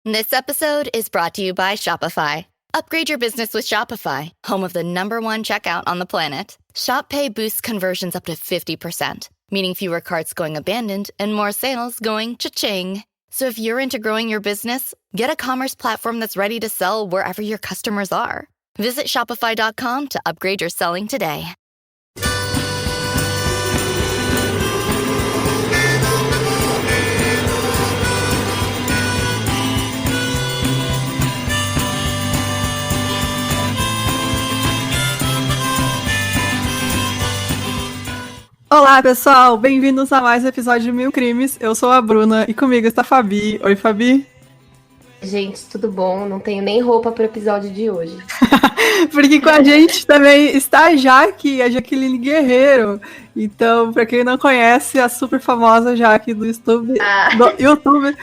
This episode is brought to you by Shopify. Upgrade your business with Shopify, home of the #1 checkout on the planet. Shop Pay boosts conversions up to 50%, meaning fewer carts going abandoned and more sales going cha-ching. So if you're into growing your business, get a commerce platform that's ready to sell wherever your customers are. Visit shopify.com to upgrade your selling today. Olá, pessoal! Bem-vindos a mais um episódio de Mil Crimes. Eu sou a Bruna e comigo está a Fabi. Oi, Fabi! Gente, tudo bom? Não tenho nem roupa para o episódio de hoje. Porque com a gente também está a Jaque, a Jaqueline Guerreiro. Então, para quem não conhece, a super famosa Jaque do YouTube,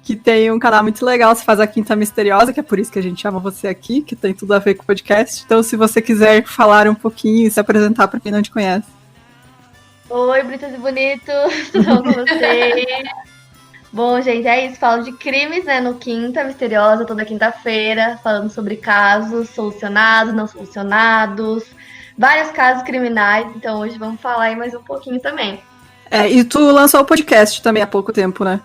que tem um canal muito legal, se faz a Quinta Misteriosa, que é por isso que a gente chama você aqui, que tem tudo a ver com o podcast. Então, se você quiser falar um pouquinho e se apresentar para quem não te conhece. Oi, bonitos e bonitos, tudo bom com vocês? Bom, gente, é isso, falo de crimes, né, no Quinta Misteriosa, toda quinta-feira, falando sobre casos solucionados, não solucionados, vários casos criminais, então hoje vamos falar aí mais um pouquinho também. E tu lançou o podcast também há pouco tempo, né?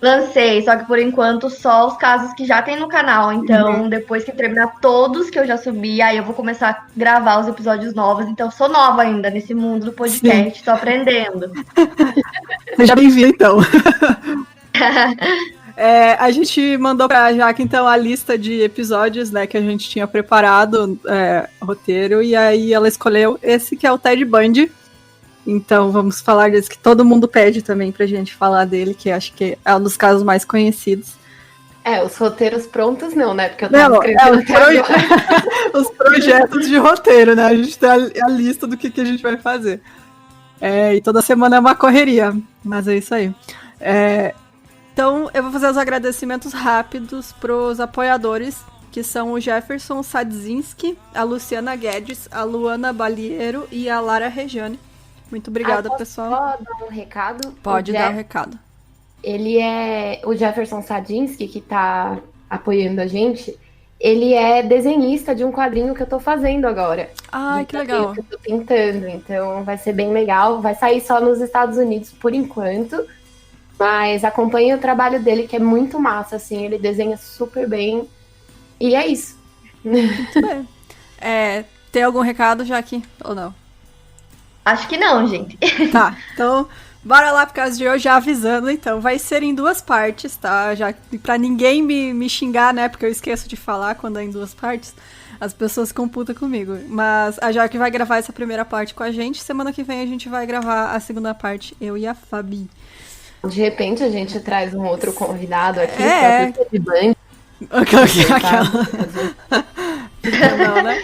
Lancei, só que por enquanto só os casos que já tem no canal, então depois que terminar todos que eu já subi, aí eu vou começar a gravar os episódios novos, então sou nova ainda nesse mundo do podcast, tô aprendendo. Seja bem-vindo, então. A gente mandou pra Jaque, então, a lista de episódios, né, que a gente tinha preparado, roteiro, e aí ela escolheu esse que é o Ted Bundy. Então vamos falar desse que todo mundo pede também pra gente falar dele, que acho que é um dos casos mais conhecidos. Os roteiros prontos não, né? Porque eu tava escrevendo os projetos de roteiro, né? A gente tem a lista do que a gente vai fazer. E toda semana é uma correria, mas é isso aí. Então eu vou fazer os agradecimentos rápidos pros apoiadores, que são o Jefferson Sadzinski, a Luciana Guedes, a Luana Balieiro e a Lara Regiane. Muito obrigada, pessoal. Posso dar um recado? Pode dar um recado. Ele é o Jefferson Sadzinski, que tá apoiando a gente. Ele é desenhista de um quadrinho que eu tô fazendo agora. Ai, que legal. Que eu tô tentando, então vai ser bem legal. Vai sair só nos Estados Unidos por enquanto. Mas acompanhe o trabalho dele, que é muito massa, assim. Ele desenha super bem. E é isso. Muito bem. Tem algum recado, Jaque? Ou não? Acho que não, gente. Tá, então bora lá por causa de hoje, já avisando, então. Vai ser em 2 partes, tá? Já, pra ninguém me xingar, né? Porque eu esqueço de falar quando é em 2 partes. As pessoas ficam putas comigo. Mas a Jaque vai gravar essa primeira parte com a gente. Semana que vem a gente vai gravar a segunda parte, eu e a Fabi. De repente a gente traz um outro convidado aqui, de Bundy. Não, né?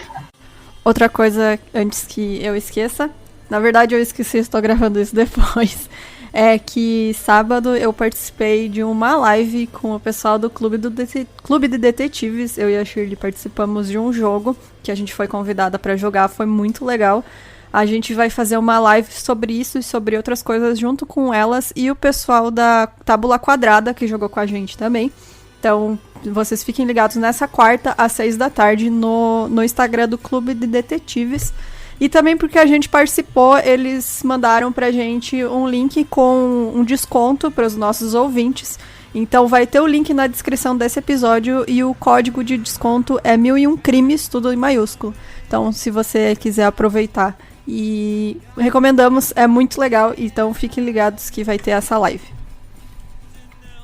Outra coisa antes que eu esqueça. Na verdade, eu esqueci, estou gravando isso depois. É que sábado eu participei de uma live com o pessoal do Clube de Detetives. Eu e a Shirley participamos de um jogo que a gente foi convidada para jogar. Foi muito legal. A gente vai fazer uma live sobre isso e sobre outras coisas junto com elas e o pessoal da Tábula Quadrada, que jogou com a gente também. Então, vocês fiquem ligados nessa quarta, às 6 da tarde, no Instagram do Clube de Detetives. E também porque a gente participou, eles mandaram pra gente um link com um desconto para os nossos ouvintes. Então vai ter o link na descrição desse episódio e o código de desconto é 1001 Crimes, tudo em maiúsculo. Então se você quiser aproveitar, e recomendamos, é muito legal, então fiquem ligados que vai ter essa live.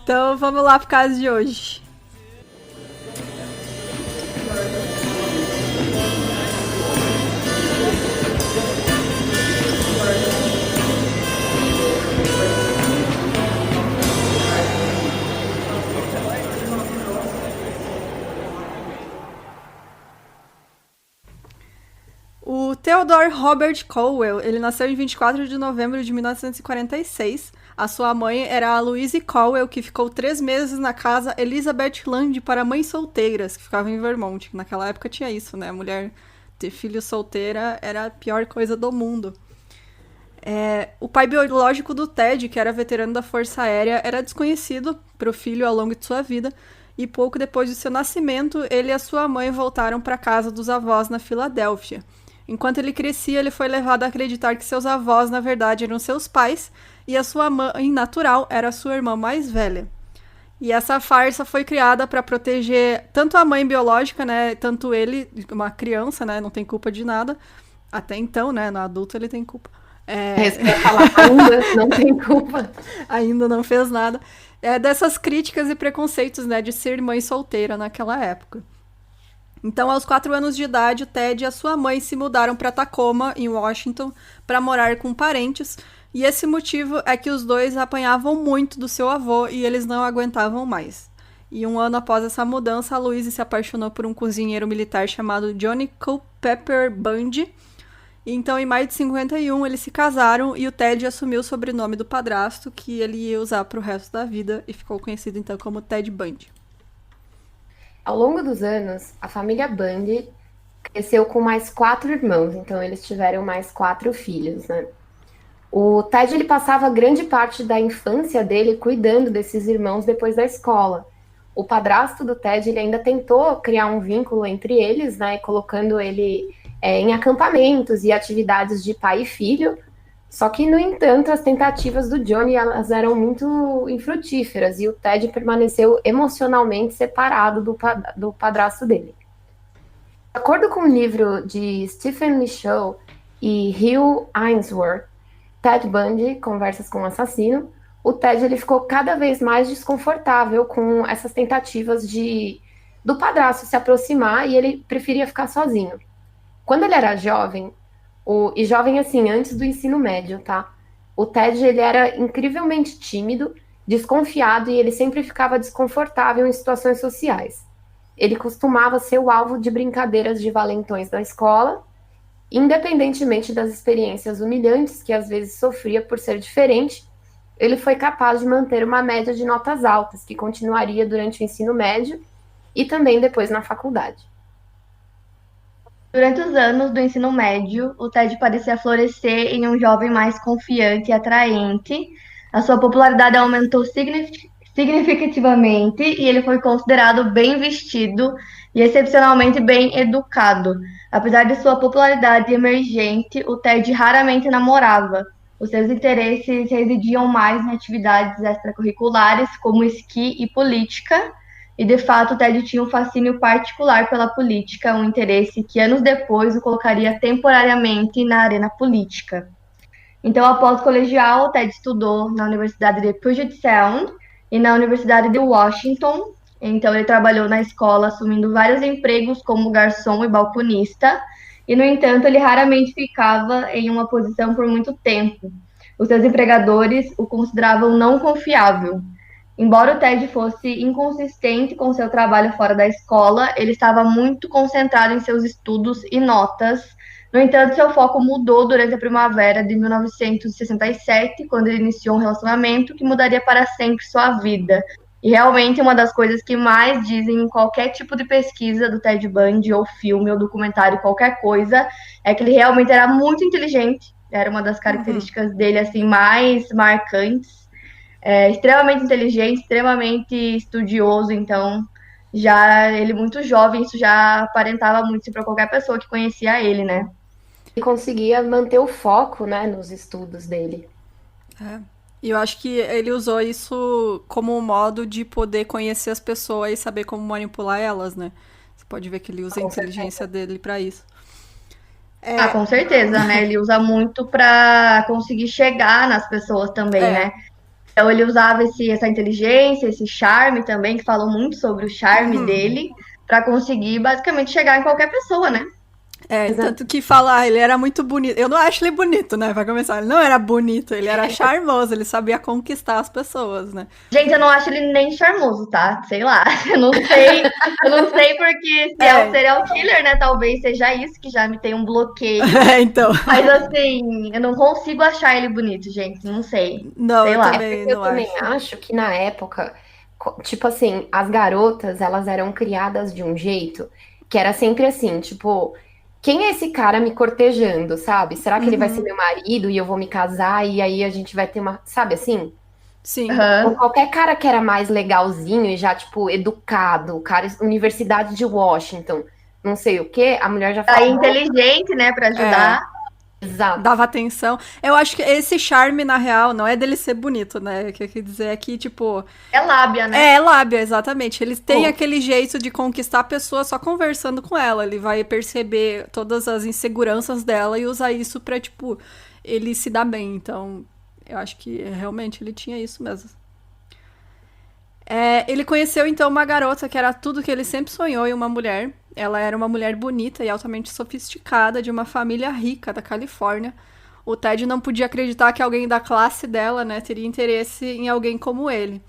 Então vamos lá pro caso de hoje. O Theodore Robert Colwell, ele nasceu em 24 de novembro de 1946. A sua mãe era a Louise Colwell, que ficou 3 meses na casa Elizabeth Land para mães solteiras, que ficava em Vermont. Naquela época tinha isso, né? A mulher ter filho solteira era a pior coisa do mundo. O pai biológico do Ted, que era veterano da Força Aérea, era desconhecido para o filho ao longo de sua vida, e pouco depois de seu nascimento, ele e a sua mãe voltaram para a casa dos avós na Filadélfia. Enquanto ele crescia, ele foi levado a acreditar que seus avós, na verdade, eram seus pais, e a sua mãe natural era a sua irmã mais velha. E essa farsa foi criada para proteger tanto a mãe biológica, né, tanto ele, uma criança, né, não tem culpa de nada, até então, né, no adulto ele tem culpa. Isso que eu ia falar, ainda não tem culpa. Ainda não fez nada. Dessas críticas e preconceitos, né, de ser mãe solteira naquela época. Então, aos 4 anos de idade, o Ted e a sua mãe se mudaram para Tacoma, em Washington, para morar com parentes. E esse motivo é que os dois apanhavam muito do seu avô e eles não aguentavam mais. E 1 ano após essa mudança, a Louise se apaixonou por um cozinheiro militar chamado Johnny Culpeper Bundy. Então, em maio de 51, eles se casaram e o Ted assumiu o sobrenome do padrasto, que ele ia usar para o resto da vida, e ficou conhecido então como Ted Bundy. Ao longo dos anos, a família Bundy cresceu com mais 4 irmãos, então eles tiveram mais 4 filhos, né? O Ted ele passava grande parte da infância dele cuidando desses irmãos depois da escola. O padrasto do Ted ele ainda tentou criar um vínculo entre eles, né, colocando ele em acampamentos e atividades de pai e filho. Só que, no entanto, as tentativas do Johnny elas eram muito infrutíferas e o Ted permaneceu emocionalmente separado do padrasto dele. De acordo com o livro de Stephen Michaud e Hugh Ainsworth, Ted Bundy, Conversas com o Assassino, o Ted ele ficou cada vez mais desconfortável com essas tentativas do padrasto se aproximar e ele preferia ficar sozinho. Quando ele era jovem, e jovem assim, antes do ensino médio, tá? O Ted ele era incrivelmente tímido, desconfiado e ele sempre ficava desconfortável em situações sociais. Ele costumava ser o alvo de brincadeiras de valentões da escola, independentemente das experiências humilhantes que às vezes sofria por ser diferente, ele foi capaz de manter uma média de notas altas, que continuaria durante o ensino médio e também depois na faculdade. Durante os anos do ensino médio, o Ted parecia florescer em um jovem mais confiante e atraente. A sua popularidade aumentou significativamente e ele foi considerado bem vestido e excepcionalmente bem educado. Apesar de sua popularidade emergente, o Ted raramente namorava. Os seus interesses residiam mais em atividades extracurriculares, como esqui e política. E, de fato, o Ted tinha um fascínio particular pela política, um interesse que anos depois o colocaria temporariamente na arena política. Então, após o colegial, o Ted estudou na Universidade de Puget Sound e na Universidade de Washington. Então, ele trabalhou na escola, assumindo vários empregos como garçom e balconista. E, no entanto, ele raramente ficava em uma posição por muito tempo. Os seus empregadores o consideravam não confiável. Embora o Ted fosse inconsistente com seu trabalho fora da escola, ele estava muito concentrado em seus estudos e notas. No entanto, seu foco mudou durante a primavera de 1967, quando ele iniciou um relacionamento que mudaria para sempre sua vida. E realmente uma das coisas que mais dizem em qualquer tipo de pesquisa do Ted Bundy, ou filme, ou documentário, qualquer coisa, é que ele realmente era muito inteligente. Era uma das características dele assim mais marcantes. Extremamente inteligente, extremamente estudioso, então já ele muito jovem, isso já aparentava muito para qualquer pessoa que conhecia ele, né? E conseguia manter o foco, né, nos estudos dele. E eu acho que ele usou isso como um modo de poder conhecer as pessoas e saber como manipular elas, né? Você pode ver que ele usa a inteligência dele para isso. Com certeza, né? Ele usa muito para conseguir chegar nas pessoas também, né? Então ele usava essa inteligência, esse charme também, que falam muito sobre o charme dele, para conseguir basicamente chegar em qualquer pessoa, né? Tanto que fala, ele era muito bonito. Eu não acho ele bonito, né? Vai começar. Ele não era bonito, ele era charmoso, ele sabia conquistar as pessoas, né? Gente, eu não acho ele nem charmoso, tá? Sei lá. Eu não sei porque se é um serial killer, né? Talvez seja isso que já me tem um bloqueio. Então. Mas assim, eu não consigo achar ele bonito, gente. Não sei. Não, sei eu lá. também Eu não também acho. acho que na época, tipo assim, as garotas, elas eram criadas de um jeito que era sempre assim, tipo, quem é esse cara me cortejando, sabe? Será que ele vai ser meu marido e eu vou me casar e aí a gente vai ter uma, sabe assim? Sim. Ou qualquer cara que era mais legalzinho e já, tipo, educado, cara, Universidade de Washington, não sei o quê, a mulher já Tá fala, inteligente, né, pra ajudar. exato. Dava atenção. Eu acho que esse charme, na real, não é dele ser bonito, né? O que eu quero dizer é que, tipo. É lábia, né? É lábia, exatamente. Eles têm Pô. aquele jeito de conquistar a pessoa só conversando com ela. Ele vai perceber todas as inseguranças dela e usar isso pra, tipo, ele se dar bem. Então, eu acho que realmente ele tinha isso mesmo. Ele conheceu, então, uma garota que era tudo que ele sempre sonhou em uma mulher. Ela era uma mulher bonita e altamente sofisticada, de uma família rica da Califórnia. O Ted não podia acreditar que alguém da classe dela, né, teria interesse em alguém como ele.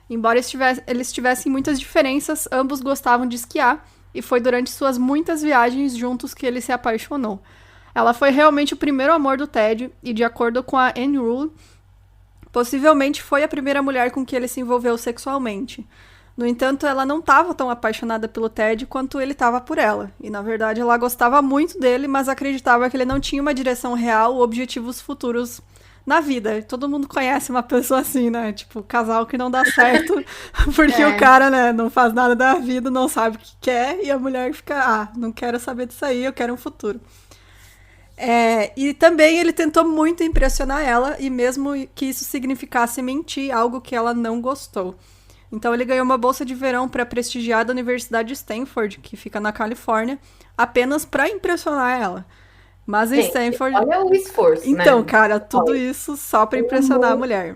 Embora eles tivessem muitas diferenças, ambos gostavam de esquiar, e foi durante suas muitas viagens juntos que ele se apaixonou. Ela foi realmente o primeiro amor do Ted, e de acordo com a Anne Rule, possivelmente foi a primeira mulher com que ele se envolveu sexualmente. No entanto, ela não estava tão apaixonada pelo Ted quanto ele estava por ela. E, na verdade, ela gostava muito dele, mas acreditava que ele não tinha uma direção real ou objetivos futuros na vida. Todo mundo conhece uma pessoa assim, né? Tipo, casal que não dá certo porque o cara, né, não faz nada da vida, não sabe o que quer, e a mulher fica, não quero saber disso aí, eu quero um futuro. E também ele tentou muito impressionar ela, e mesmo que isso significasse mentir, algo que ela não gostou. Então ele ganhou uma bolsa de verão para prestigiar da Universidade de Stanford, que fica na Califórnia, apenas para impressionar ela. Mas em Stanford... Olha o esforço, então, né? cara, tudo isso só para impressionar a mulher.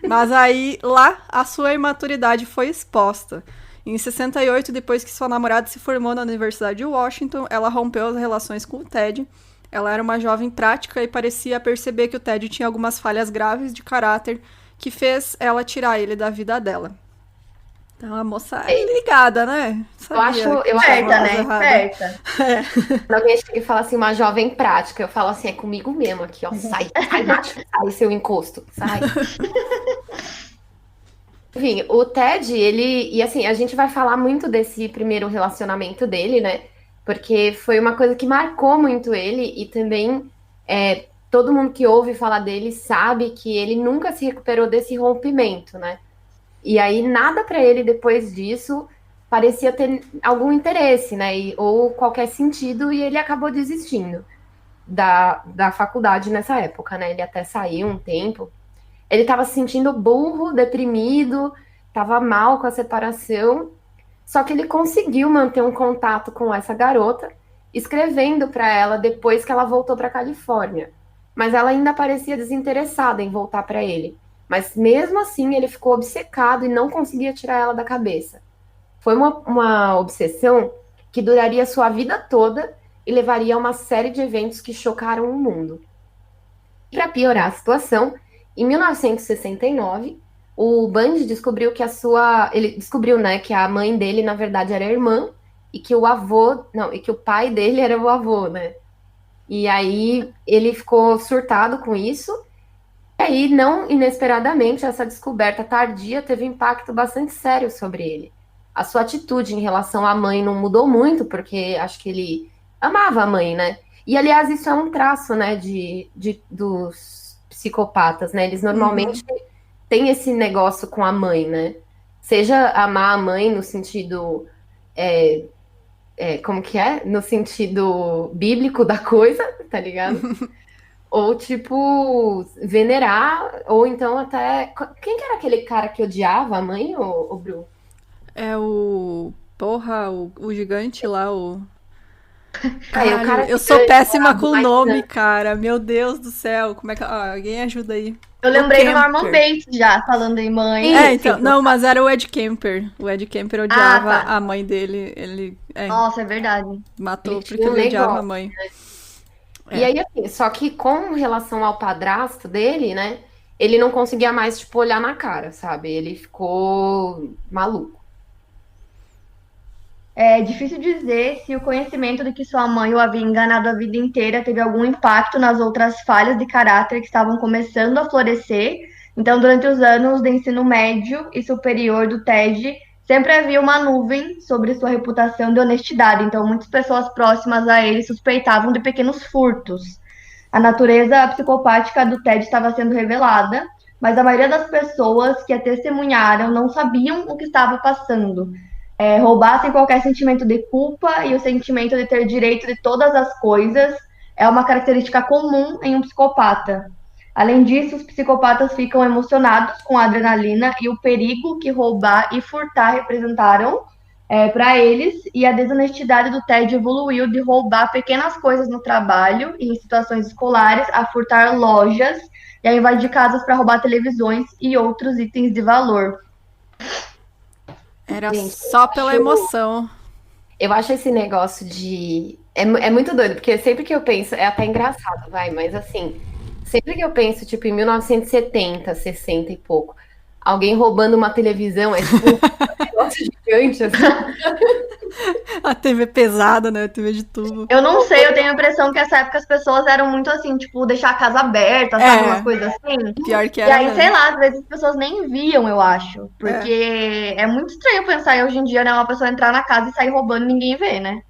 Mas aí, lá, a sua imaturidade foi exposta. Em 68, depois que sua namorada se formou na Universidade de Washington, ela rompeu as relações com o Ted. Ela era uma jovem prática e parecia perceber que o Ted tinha algumas falhas graves de caráter que fez ela tirar ele da vida dela. Então a moça é ligada, né? Sabia Eu acho Certa, né? Certa. Quando alguém chega e fala assim, uma jovem prática, eu falo assim, é comigo mesmo aqui, ó. Sai, macho, sai, seu encosto, sai. Enfim, o Ted, e assim, a gente vai falar muito desse primeiro relacionamento dele, né? Porque foi uma coisa que marcou muito ele, e também todo mundo que ouve falar dele sabe que ele nunca se recuperou desse rompimento, né? E aí nada para ele depois disso parecia ter algum interesse, né? Ou qualquer sentido, e ele acabou desistindo da faculdade nessa época, né? Ele até saiu um tempo. Ele estava se sentindo burro, deprimido, estava mal com a separação, só que ele conseguiu manter um contato com essa garota, escrevendo para ela depois que ela voltou para a Califórnia. Mas ela ainda parecia desinteressada em voltar para ele. Mas mesmo assim ele ficou obcecado e não conseguia tirar ela da cabeça. Foi uma obsessão que duraria sua vida toda e levaria a uma série de eventos que chocaram o mundo. Para piorar a situação, em 1969, o Bundy descobriu que ele descobriu, né, que a mãe dele na verdade era irmã e que o pai dele era o avô, né? E aí ele ficou surtado com isso. E aí, não inesperadamente, essa descoberta tardia teve um impacto bastante sério sobre ele. A sua atitude em relação à mãe não mudou muito, porque acho que ele amava a mãe, né? E, aliás, isso é um traço, né, dos psicopatas, né? Eles normalmente têm esse negócio com a mãe, né? Seja amar a mãe no sentido... como que é? No sentido bíblico da coisa, tá ligado? Ou, tipo, venerar, ou então até... Quem que era aquele cara que odiava a mãe, o Bru? É o... Porra, o gigante lá, o... Aí, o cara eu que sou péssima com o nome, né? cara. Meu Deus do céu. Como é que... alguém ajuda aí. Eu lembrei do Kemper. Norman Bates já, falando em mãe. Então, não, mas era o Ed Kemper. O Ed Kemper odiava tá. a mãe dele. Ele Nossa, é verdade. matou Ele porque tinha um ele odiava a negócio, mãe. E aí, assim, só que com relação ao padrasto dele, né? Ele não conseguia mais, tipo, olhar na cara, sabe? Ele ficou maluco. É difícil dizer se o conhecimento de que sua mãe o havia enganado a vida inteira teve algum impacto nas outras falhas de caráter que estavam começando a florescer. Então, durante os anos de ensino médio e superior do Ted, sempre havia uma nuvem sobre sua reputação de honestidade, então muitas pessoas próximas a ele suspeitavam de pequenos furtos. A natureza psicopática do Ted estava sendo revelada, mas a maioria das pessoas que a testemunharam não sabiam o que estava passando. Roubar sem qualquer sentimento de culpa e o sentimento de ter direito de todas as coisas é uma característica comum em um psicopata. Além disso, os psicopatas ficam emocionados com a adrenalina e o perigo que roubar e furtar representaram para eles, e a desonestidade do Ted evoluiu de roubar pequenas coisas no trabalho e em situações escolares a furtar lojas e a invadir casas para roubar televisões e outros itens de valor. Era só pela emoção. Eu acho esse negócio de... É muito doido, porque sempre que eu penso... É até engraçado, mas assim... Sempre que eu penso, tipo, em 1970, 60 e pouco, alguém roubando uma televisão, é tipo um negócio gigante, assim. A TV pesada, né? A TV de tubo. Eu não sei, eu tenho a impressão que nessa época as pessoas eram muito assim, tipo, deixar a casa aberta, sabe? Umas coisas assim. Pior que E era aí, mesmo. sei lá, às vezes as pessoas nem viam, eu acho. Porque é muito estranho pensar hoje em dia, né? Uma pessoa entrar na casa e sair roubando e ninguém vê, né?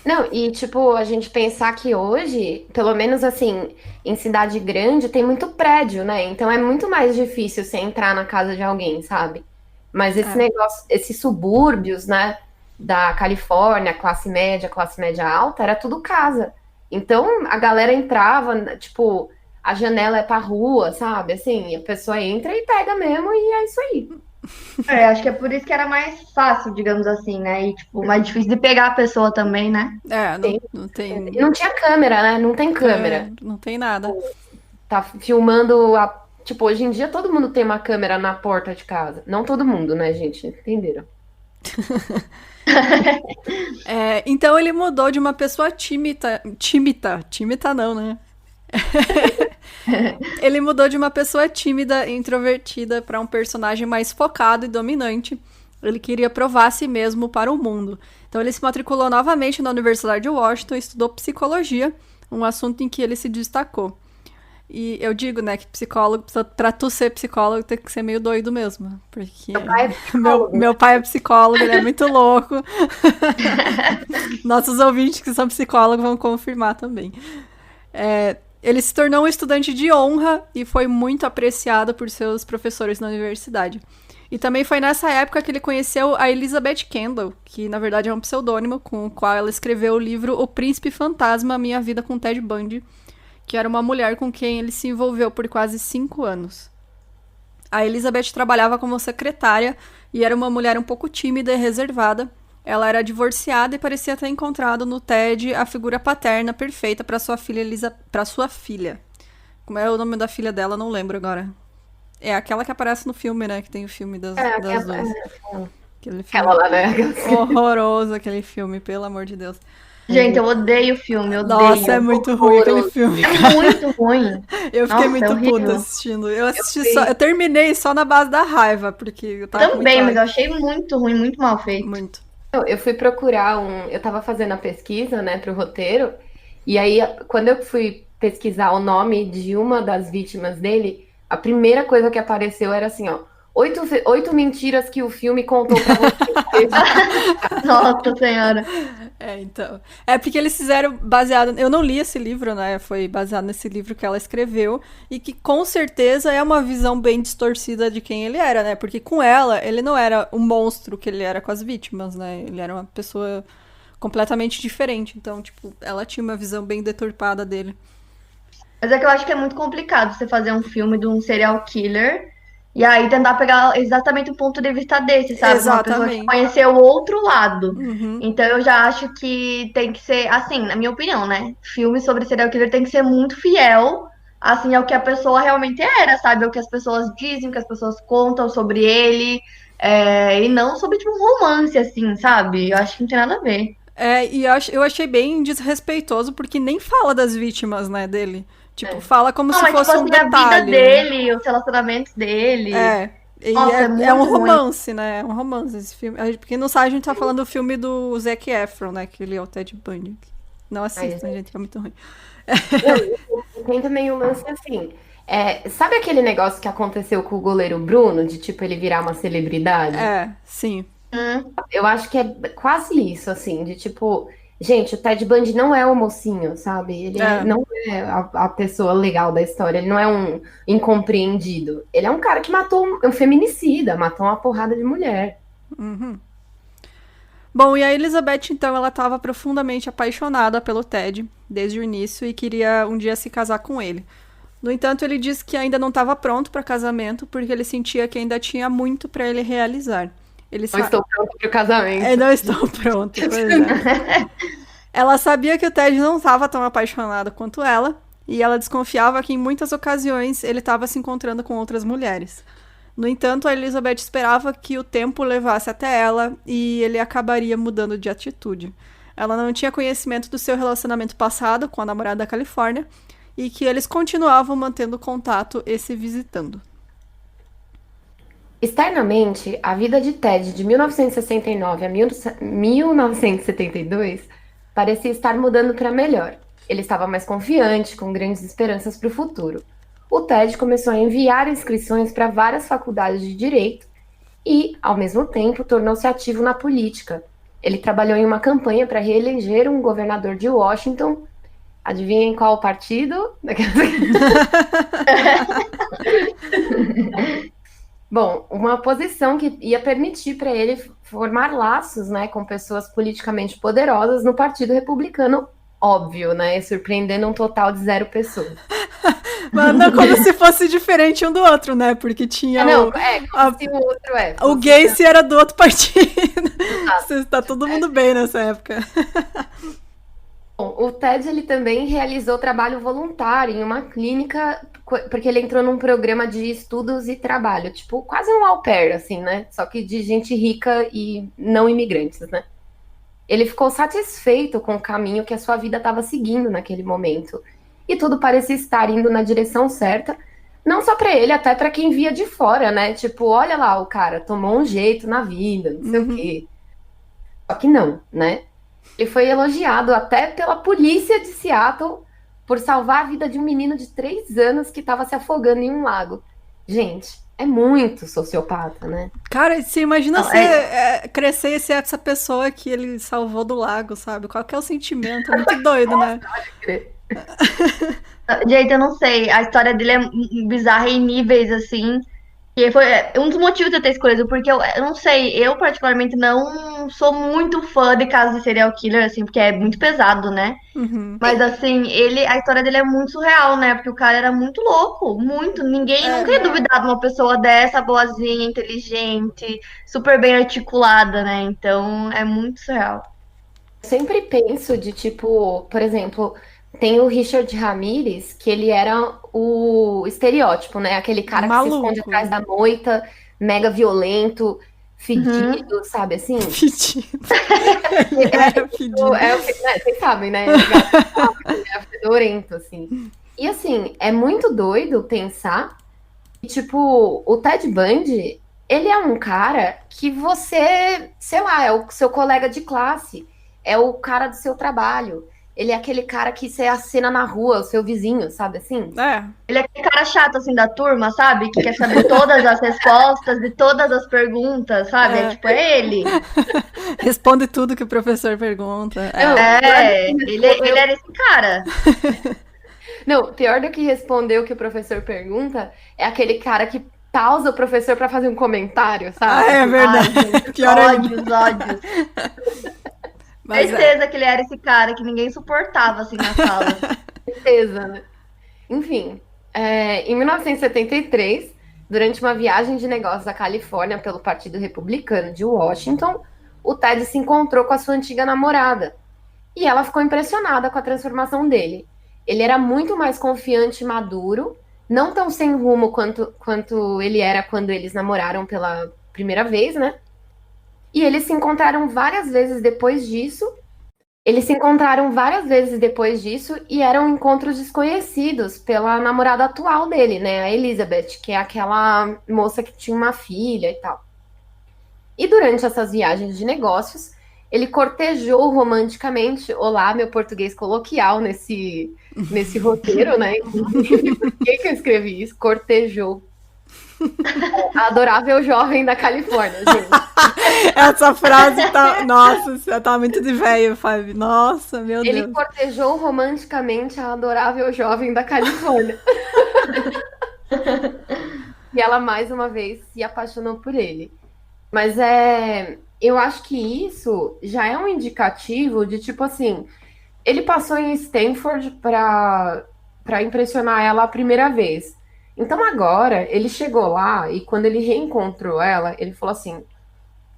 Não, e tipo, a gente pensar que hoje, pelo menos assim, em cidade grande, tem muito prédio, né? Então é muito mais difícil você entrar na casa de alguém, sabe? Mas esse negócio, esses subúrbios, né, da Califórnia, classe média alta, era tudo casa. Então a galera entrava, tipo, a janela é pra rua, sabe? Assim, a pessoa entra e pega mesmo e é isso aí. Acho que é por isso que era mais fácil, digamos assim, né? E, tipo, mais difícil de pegar a pessoa também, né? Não tem... E não tinha câmera, né? Não tem câmera. Não tem nada. Tá filmando Tipo, hoje em dia todo mundo tem uma câmera na porta de casa. Não todo mundo, né, gente? Entenderam? Então ele mudou de uma pessoa tímida não, né? Ele mudou de uma pessoa tímida e introvertida para um personagem mais focado e dominante. Ele queria provar a si mesmo para o mundo. Então ele se matriculou novamente na Universidade de Washington e estudou psicologia, um assunto em que ele se destacou. E eu digo, né, que psicólogo, pra tu ser psicólogo, tem que ser meio doido mesmo. Porque meu pai é psicólogo, ele é muito louco. Nossos ouvintes que são psicólogos vão confirmar também. Ele se tornou um estudante de honra e foi muito apreciado por seus professores na universidade. E também foi nessa época que ele conheceu a Elizabeth Kendall, que na verdade é um pseudônimo com o qual ela escreveu o livro O Príncipe Fantasma, Minha Vida com Ted Bundy, que era uma mulher com quem ele se envolveu por quase 5 anos. A Elizabeth trabalhava como secretária e era uma mulher um pouco tímida e reservada. Ela era divorciada e parecia ter encontrado no Ted a figura paterna perfeita para sua filha. Como é o nome da filha dela? Não lembro agora. É aquela que aparece no filme, né? Que tem o filme das duas. Aquele filme Aquela lá, né? horroroso, aquele filme, pelo amor de Deus. Gente, eu odeio o filme, eu odeio. Nossa, é muito ruim aquele filme. É muito ruim. Eu fiquei muito puta assistindo. Eu terminei só na base da raiva, porque eu tava também, mas eu achei muito ruim, muito mal feito. Muito. Eu fui procurar eu tava fazendo a pesquisa, né, pro roteiro, e aí quando eu fui pesquisar o nome de uma das vítimas dele, a primeira coisa que apareceu era assim, ó, 8 mentiras que o filme contou pra você. Nossa Senhora. Então. É porque eles fizeram baseado... Eu não li esse livro, né? Foi baseado nesse livro que ela escreveu. E que com certeza é uma visão bem distorcida de quem ele era, né? Porque com ela, ele não era o monstro que ele era com as vítimas, né? Ele era uma pessoa completamente diferente. Então, tipo, ela tinha uma visão bem deturpada dele. Mas é que eu acho que é muito complicado você fazer um filme de um serial killer... E aí tentar pegar exatamente o ponto de vista desse, sabe? Exatamente. Uma pessoa que conheceu o outro lado. Uhum. Então eu já acho que tem que ser, assim, na minha opinião, né? Filme sobre serial killer tem que ser muito fiel, assim, ao que a pessoa realmente era, sabe? Ao que as pessoas dizem, o que as pessoas contam sobre ele. E não sobre, tipo, um romance, assim, sabe? Eu acho que não tem nada a ver. E eu achei bem desrespeitoso, porque nem fala das vítimas, né, dele. Tipo, fala como se fosse tipo, um assim, detalhe. A vida dele, os relacionamentos dele. Nossa, é um ruim. romance, né? É um romance esse filme. Porque não sabe, a gente tá falando do filme do Zac Efron, né? Que ele é o Ted Bundy. Não assistam, gente, é muito ruim. Tem também o lance assim... sabe aquele negócio que aconteceu com o goleiro Bruno? De, tipo, ele virar uma celebridade? Sim. Eu acho que é quase isso, assim, de tipo, gente, o Ted Bundy não é o mocinho, sabe? Não é a pessoa legal da história, ele não é um incompreendido. Ele é um cara que matou um feminicida, matou uma porrada de mulher. Uhum. Bom, e a Elizabeth, então, ela estava profundamente apaixonada pelo Ted desde o início e queria um dia se casar com ele. No entanto, ele disse que ainda não estava pronto para casamento porque ele sentia que ainda tinha muito para ele realizar. Não estou pronto para o casamento. Não estou pronto, pois é. Ela sabia que o Ted não estava tão apaixonado quanto ela, e ela desconfiava que em muitas ocasiões ele estava se encontrando com outras mulheres. No entanto, a Elizabeth esperava que o tempo levasse até ela e ele acabaria mudando de atitude. Ela não tinha conhecimento do seu relacionamento passado com a namorada da Califórnia e que eles continuavam mantendo contato e se visitando. Externamente, a vida de Ted de 1969 a 1972 parecia estar mudando para melhor. Ele estava mais confiante, com grandes esperanças para o futuro. O Ted começou a enviar inscrições para várias faculdades de direito e, ao mesmo tempo, tornou-se ativo na política. Ele trabalhou em uma campanha para reeleger um governador de Washington. Adivinhem qual partido? Bom, uma posição que ia permitir para ele formar laços, né, com pessoas politicamente poderosas no Partido Republicano, óbvio, né, surpreendendo um total de 0 pessoas. Mas não como se fosse diferente um do outro, né, porque tinha se o outro o Gacy era do outro partido. Tá todo mundo bem nessa época. Bom, o Ted, ele também realizou trabalho voluntário em uma clínica, porque ele entrou num programa de estudos e trabalho, tipo, quase um au pair, assim, né? Só que de gente rica e não imigrantes, né? Ele ficou satisfeito com o caminho que a sua vida estava seguindo naquele momento. E tudo parecia estar indo na direção certa, não só para ele, até para quem via de fora, né? Tipo, olha lá, o cara tomou um jeito na vida, não sei o quê. Só que não, né? Ele foi elogiado até pela polícia de Seattle por salvar a vida de um menino de 3 anos que estava se afogando em um lago. Gente, é muito sociopata, né? Cara, você imagina crescer e ser essa pessoa que ele salvou do lago, sabe? Qual que é o sentimento? É muito doido, né? Pode crer. Gente, eu não sei. A história dele é bizarra em níveis, assim. E foi um dos motivos de eu ter escolhido, porque eu não sei, eu particularmente não sou muito fã de casos de serial killer, assim, porque é muito pesado, né? Uhum. Mas assim, a história dele é muito surreal, né? Porque o cara era muito louco, muito. Ninguém nunca ia duvidar de uma pessoa dessa, boazinha, inteligente, super bem articulada, né? Então é muito surreal. Sempre penso de tipo, por exemplo, tem o Richard Ramirez, que ele era o estereótipo, né? Aquele cara que se esconde atrás da moita, mega violento, fedido, sabe assim? Fedido. Ele era fedido. Vocês sabem, né? Ele é fedorento, assim. E assim, é muito doido pensar que, tipo, o Ted Bundy, ele é um cara que você, sei lá, é o seu colega de classe, é o cara do seu trabalho. Ele é aquele cara que você acena na rua, o seu vizinho, sabe assim? Ele é aquele cara chato, assim, da turma, sabe? Que quer saber todas as respostas de todas as perguntas, sabe? É ele. Responde tudo que o professor pergunta. Ele era esse cara. Não, pior do que responder o que o professor pergunta, é aquele cara que pausa o professor pra fazer um comentário, sabe? É verdade. Pior ódios. Certeza que ele era esse cara que ninguém suportava, assim, na sala. Certeza, né? Enfim, em 1973, durante uma viagem de negócios à Califórnia pelo Partido Republicano de Washington, o Ted se encontrou com a sua antiga namorada. E ela ficou impressionada com a transformação dele. Ele era muito mais confiante e maduro, não tão sem rumo quanto ele era quando eles namoraram pela primeira vez, né? E eles se encontraram várias vezes depois disso. E eram encontros desconhecidos pela namorada atual dele, né? A Elizabeth, que é aquela moça que tinha uma filha e tal. E durante essas viagens de negócios, ele cortejou romanticamente. Olá, meu português coloquial nesse roteiro, né? Por que eu escrevi isso? Cortejou. A adorável jovem da Califórnia, gente. Essa frase tá. Nossa, você tá muito de velho, Fábio. Nossa, meu Ele Deus. cortejou romanticamente a adorável jovem da Califórnia. E ela, mais uma vez, se apaixonou por ele. Mas eu acho que isso já é um indicativo de, tipo assim, ele passou em Stanford para impressionar ela a primeira vez. Então agora, ele chegou lá e quando ele reencontrou ela, ele falou assim: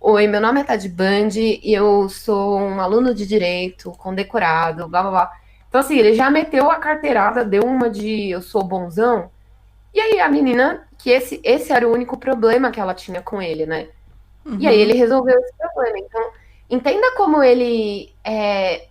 Oi, meu nome é Tad Bundy e eu sou um aluno de direito, condecorado, blá blá blá. Então, assim, ele já meteu a carteirada, deu uma de eu sou bonzão. E aí a menina, que esse era o único problema que ela tinha com ele, né? E aí ele resolveu esse problema. Então, entenda como ele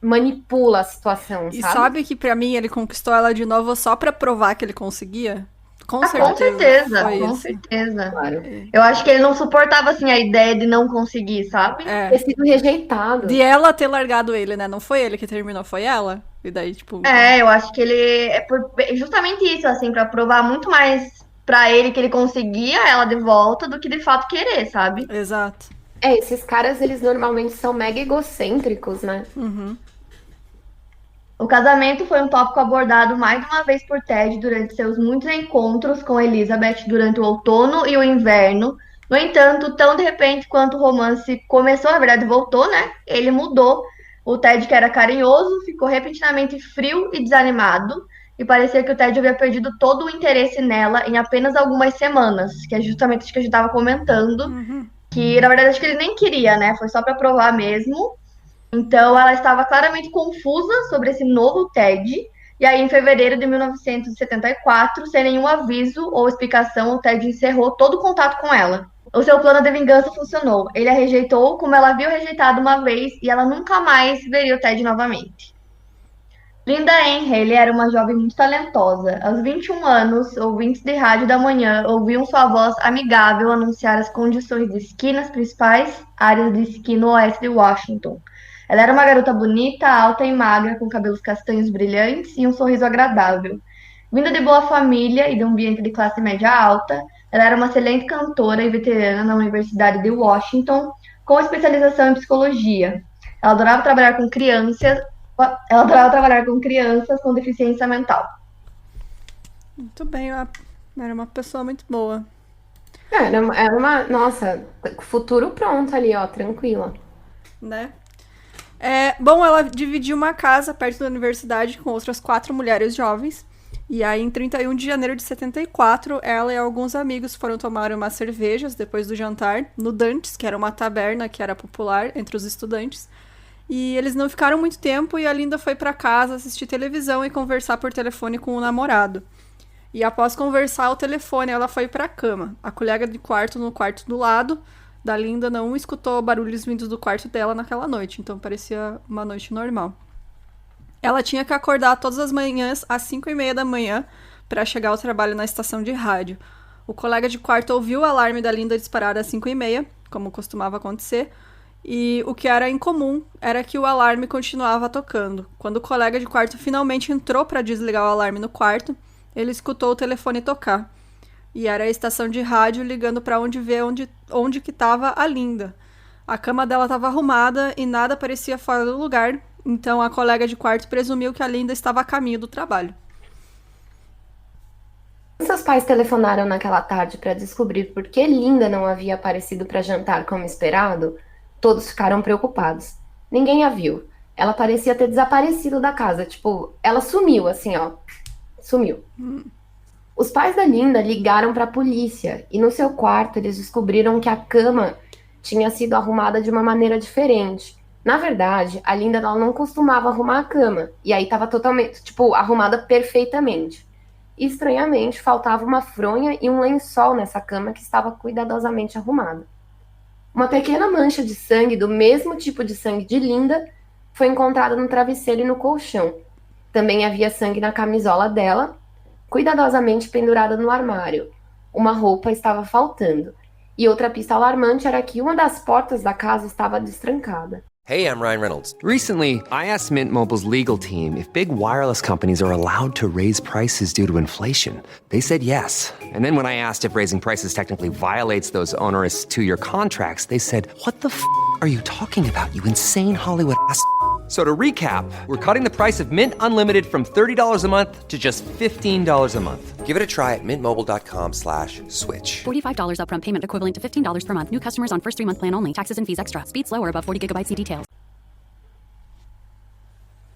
manipula a situação, E sabe? sabe que pra mim ele conquistou ela de novo só pra provar que ele conseguia? Com Com certeza, foi com isso. certeza. Claro. Eu acho que ele não suportava, assim, a ideia de não conseguir, sabe? Ter sido rejeitado. De ela ter largado ele, né? Não foi ele que terminou, foi ela. E daí, tipo. Eu acho que ele é justamente isso, assim, pra provar muito mais pra ele que ele conseguia ela de volta do que de fato querer, sabe? Exato. Esses caras, eles normalmente são mega egocêntricos, né? O casamento foi um tópico abordado mais uma vez por Ted durante seus muitos encontros com Elizabeth durante o outono e o inverno. No entanto, tão de repente quanto o romance começou, na verdade voltou, né? Ele mudou. O Ted, que era carinhoso, ficou repentinamente frio e desanimado. E parecia que o Ted havia perdido todo o interesse nela em apenas algumas semanas, que é justamente o que a gente estava comentando. Que, na verdade, acho que ele nem queria, né? Foi só para provar mesmo. Então, ela estava claramente confusa sobre esse novo Ted. E aí, em fevereiro de 1974, sem nenhum aviso ou explicação, o Ted encerrou todo o contato com ela. O seu plano de vingança funcionou. Ele a rejeitou como ela havia rejeitado uma vez e ela nunca mais veria o Ted novamente. Linda Henry era uma jovem muito talentosa. Aos 21 anos, ouvintes de rádio da manhã ouviam sua voz amigável anunciar as condições de esqui nas principais áreas de esqui no oeste de Washington. Ela era uma garota bonita, alta e magra, com cabelos castanhos brilhantes e um sorriso agradável. Vinda de boa família e de um ambiente de classe média alta, ela era uma excelente cantora e veterana na Universidade de Washington, com especialização em psicologia. Ela adorava trabalhar com crianças com deficiência mental. Muito bem, ela era uma pessoa muito boa. Era uma. Nossa, futuro pronto ali, ó, tranquila. Né? Bom, ela dividiu uma casa perto da universidade com outras 4 mulheres jovens. E aí, em 31 de janeiro de 74, ela e alguns amigos foram tomar umas cervejas depois do jantar no Dantes, que era uma taberna que era popular entre os estudantes. E eles não ficaram muito tempo e a Linda foi pra casa assistir televisão e conversar por telefone com o namorado. E após conversar ao telefone, ela foi pra cama. A colega de quarto no quarto do lado da Linda não escutou barulhos vindos do quarto dela naquela noite, então parecia uma noite normal. Ela tinha que acordar todas as manhãs às 5h30 da manhã para chegar ao trabalho na estação de rádio. O colega de quarto ouviu o alarme da Linda disparar às 5h30, como costumava acontecer, e o que era incomum era que o alarme continuava tocando. Quando o colega de quarto finalmente entrou para desligar o alarme no quarto, ele escutou o telefone tocar. E era a estação de rádio ligando para ver onde que estava a Linda. A cama dela estava arrumada e nada parecia fora do lugar, então a colega de quarto presumiu que a Linda estava a caminho do trabalho. Seus pais telefonaram naquela tarde para descobrir por que Linda não havia aparecido para jantar como esperado. Todos ficaram preocupados. Ninguém a viu. Ela parecia ter desaparecido da casa. Tipo, ela sumiu, assim, ó. Sumiu. Os pais da Linda ligaram para a polícia e no seu quarto eles descobriram que a cama tinha sido arrumada de uma maneira diferente. Na verdade, a Linda ela não costumava arrumar a cama. E aí estava totalmente, tipo, arrumada perfeitamente. E, estranhamente, faltava uma fronha e um lençol nessa cama que estava cuidadosamente arrumada. Uma pequena mancha de sangue, do mesmo tipo de sangue de Linda, foi encontrada no travesseiro e no colchão. Também havia sangue na camisola dela, cuidadosamente pendurada no armário. Uma roupa estava faltando. E outra pista alarmante era que uma das portas da casa estava destrancada. Hey, I'm Ryan Reynolds. Recently, I asked Mint Mobile's legal team if big wireless companies are allowed to raise prices due to inflation. They said yes. And then when I asked if raising prices technically violates those onerous two-year contracts, they said, "What the f*** are you talking about, you insane Hollywood ass?" So to recap, we're cutting the price of Mint Unlimited from $30 a month to just $15 a month. Give it a try at mintmobile.com/switch. $45 upfront payment equivalent to $15 per month. New customers on first 3-month plan only. Taxes and fees extra. Speed slower above 40 GB. See details.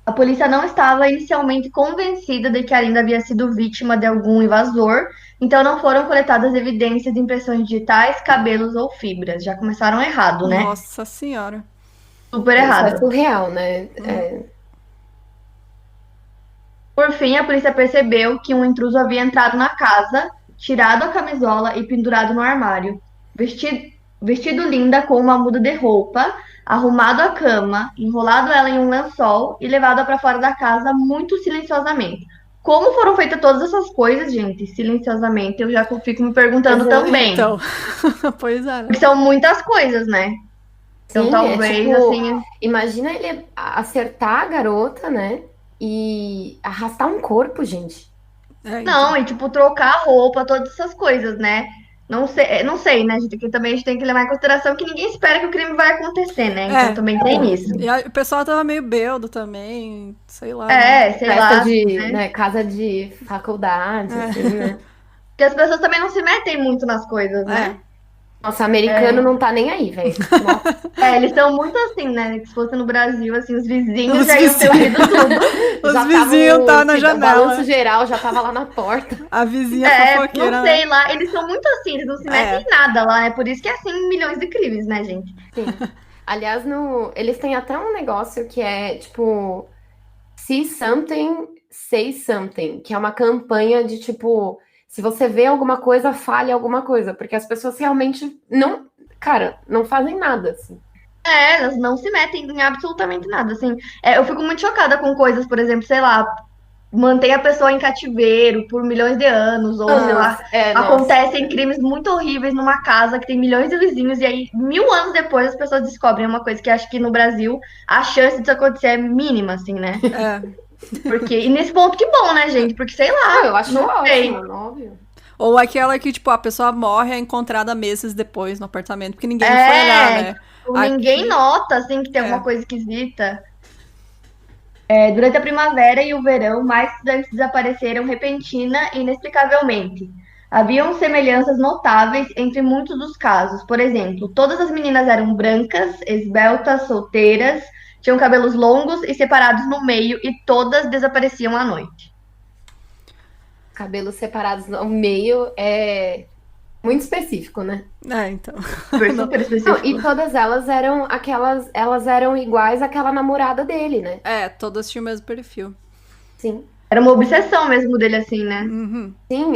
A polícia não estava inicialmente convencida de que a Linda havia sido vítima de algum invasor, então não foram coletadas evidências de impressões digitais, cabelos ou fibras. Já começaram errado, né? Nossa senhora. Super Isso errado. é surreal, né? É. Por fim, a polícia percebeu que um intruso havia entrado na casa, tirado a camisola e pendurado no armário. Vestido Linda com uma muda de roupa, arrumado a cama, enrolado ela em um lençol e levado para fora da casa muito silenciosamente. Como foram feitas todas essas coisas, gente, silenciosamente, eu já fico me perguntando também. Então, pois é. Porque são muitas coisas, né? Então, Sim, talvez, tipo, assim... imagina ele acertar a garota, né? E arrastar um corpo, gente. Não, e tipo, trocar a roupa, todas essas coisas, né? Não sei, né, gente? Porque também a gente tem que levar em consideração que ninguém espera que o crime vai acontecer, né? Então também tem isso. E o pessoal tava meio bêbado também, sei lá. Sei lá. Né, casa de faculdade, assim, né? Porque as pessoas também não se metem muito nas coisas, né? Nossa, americano não tá nem aí, velho. Eles são muito assim, né? Que se fosse no Brasil, assim, os vizinhos já iam ter ouvido tudo. Os vizinhos tá na janela. O balanço geral já tava lá na porta. A vizinha fofoqueira. Não sei lá, eles são muito assim, eles não se metem em nada lá, né? Por isso que é assim milhões de crimes, né, gente? Sim. Aliás, eles têm até um negócio que é, tipo, see something, say something, que é uma campanha de, tipo, se você vê alguma coisa, fale alguma coisa, porque as pessoas realmente não fazem nada, assim. Elas não se metem em absolutamente nada, assim. Eu fico muito chocada com coisas, por exemplo, sei lá, mantém a pessoa em cativeiro por milhões de anos, ou sei lá, acontecem crimes muito horríveis numa casa que tem milhões de vizinhos, e aí 1000 anos depois as pessoas descobrem uma coisa que acho que no Brasil a chance disso acontecer é mínima, assim, né? Porque, e nesse ponto que bom, né, gente? Porque, sei lá, eu acho não sei. óbvio. Ou aquela que, tipo, a pessoa morre é encontrada meses depois no apartamento, porque ninguém foi olhar, né? Ninguém nota, assim, que tem alguma coisa esquisita. Durante a primavera e o verão, mais estudantes desapareceram repentina e inexplicavelmente. Haviam semelhanças notáveis entre muitos dos casos. Por exemplo, todas as meninas eram brancas, esbeltas, solteiras, tinham cabelos longos e separados no meio, e todas desapareciam à noite. Cabelos separados no meio é muito específico, né? Então. Super específico. Não, e todas elas eram elas eram iguais àquela namorada dele, né? Todas tinham o mesmo perfil. Sim. Era uma obsessão mesmo dele, assim, né? Uhum. Sim,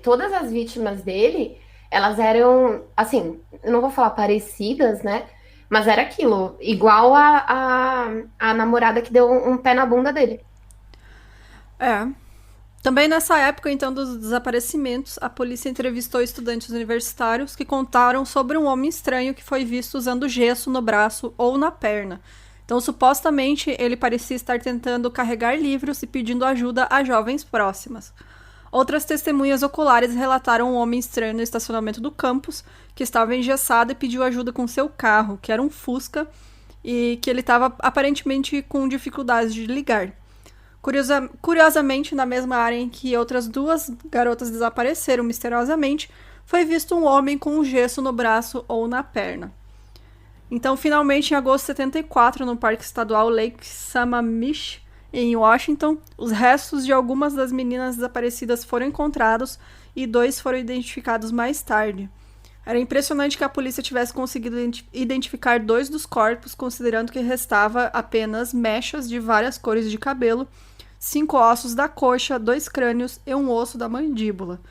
todas as vítimas dele, elas eram, assim, eu não vou falar parecidas, né? Mas era aquilo, igual a namorada que deu um pé na bunda dele. Também nessa época, então, dos desaparecimentos, a polícia entrevistou estudantes universitários que contaram sobre um homem estranho que foi visto usando gesso no braço ou na perna. Então, supostamente, ele parecia estar tentando carregar livros e pedindo ajuda a jovens próximas. Outras testemunhas oculares relataram um homem estranho no estacionamento do campus, que estava engessado e pediu ajuda com seu carro, que era um Fusca, e que ele estava aparentemente com dificuldades de ligar. Curiosamente, na mesma área em que outras 2 garotas desapareceram misteriosamente, foi visto um homem com um gesso no braço ou na perna. Então, finalmente, em agosto de 74, no Parque Estadual Lake Sammamish, em Washington, os restos de algumas das meninas desaparecidas foram encontrados e 2 foram identificados mais tarde. Era impressionante que a polícia tivesse conseguido identificar 2 dos corpos, considerando que restava apenas mechas de várias cores de cabelo, 5 ossos da coxa, 2 crânios e um osso da mandíbula.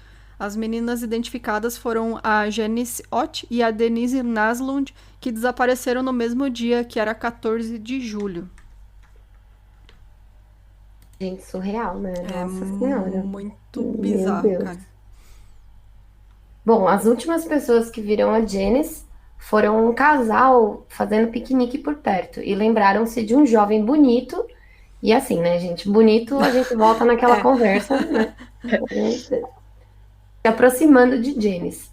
As meninas identificadas foram a Janice Ott e a Denise Naslund, que desapareceram no mesmo dia, que era 14 de julho. Gente, surreal, né? Nossa Senhora. Muito bizarro, cara. Bom, as últimas pessoas que viram a Janice foram um casal fazendo piquenique por perto e lembraram-se de um jovem bonito. E assim, né, gente? Bonito, a gente volta naquela conversa, né? Se aproximando de Janice.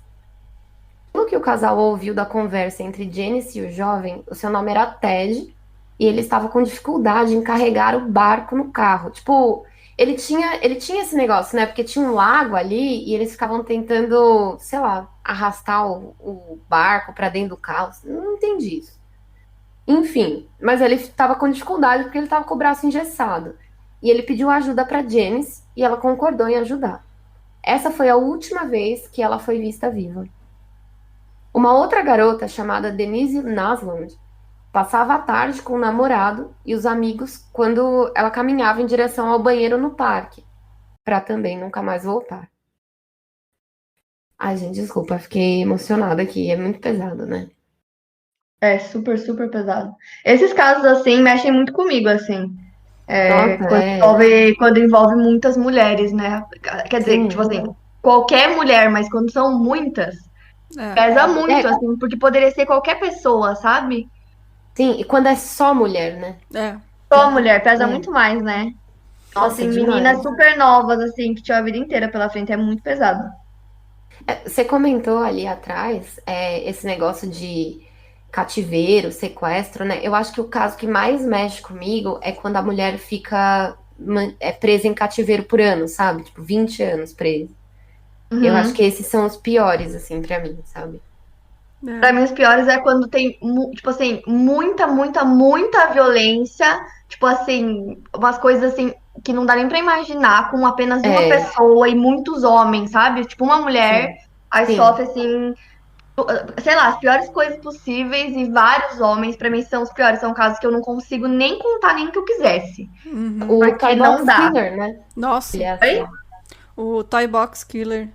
Pelo que o casal ouviu da conversa entre Janice e o jovem, o seu nome era Ted e ele estava com dificuldade em carregar o barco no carro. Tipo, ele tinha esse negócio, né? Porque tinha um lago ali e eles ficavam tentando, sei lá, arrastar o barco para dentro do carro. Não entendi isso. Enfim, mas ele estava com dificuldade porque ele estava com o braço engessado. E ele pediu ajuda para Janice e ela concordou em ajudar. Essa foi a última vez que ela foi vista viva. Uma outra garota chamada Denise Nasland passava a tarde com o namorado e os amigos quando ela caminhava em direção ao banheiro no parque, para também nunca mais voltar. Ai, gente, desculpa, fiquei emocionada aqui, é muito pesado, né? É super, super pesado. Esses casos, assim, mexem muito comigo, assim. Nossa, Quando envolve muitas mulheres, né? Quer dizer, Sim. tipo assim, qualquer mulher, mas quando são muitas, pesa muito, assim, porque poderia ser qualquer pessoa, sabe? Sim, e quando é só mulher, né? Só mulher, pesa muito mais, né? Nossa, Assim, demais. meninas super novas, assim, que tinham a vida inteira pela frente, é muito pesado. Você comentou ali atrás esse negócio de cativeiro, sequestro, né? Eu acho que o caso que mais mexe comigo é quando a mulher fica presa em cativeiro por anos, sabe? Tipo, 20 anos presa. Eu acho que esses são os piores, assim, pra mim, sabe? Pra mim, os piores é quando tem, tipo assim, muita, muita, muita violência. Tipo assim, umas coisas assim que não dá nem pra imaginar com apenas uma pessoa e muitos homens, sabe? Tipo, uma mulher, aí Sim. sofre assim, sei lá, as piores coisas possíveis e vários homens, pra mim, são os piores. São casos que eu não consigo nem contar nem que eu quisesse. O Porque Toy não Box dá. Killer, né? Nossa, Ele é assim. o Toy Box Killer.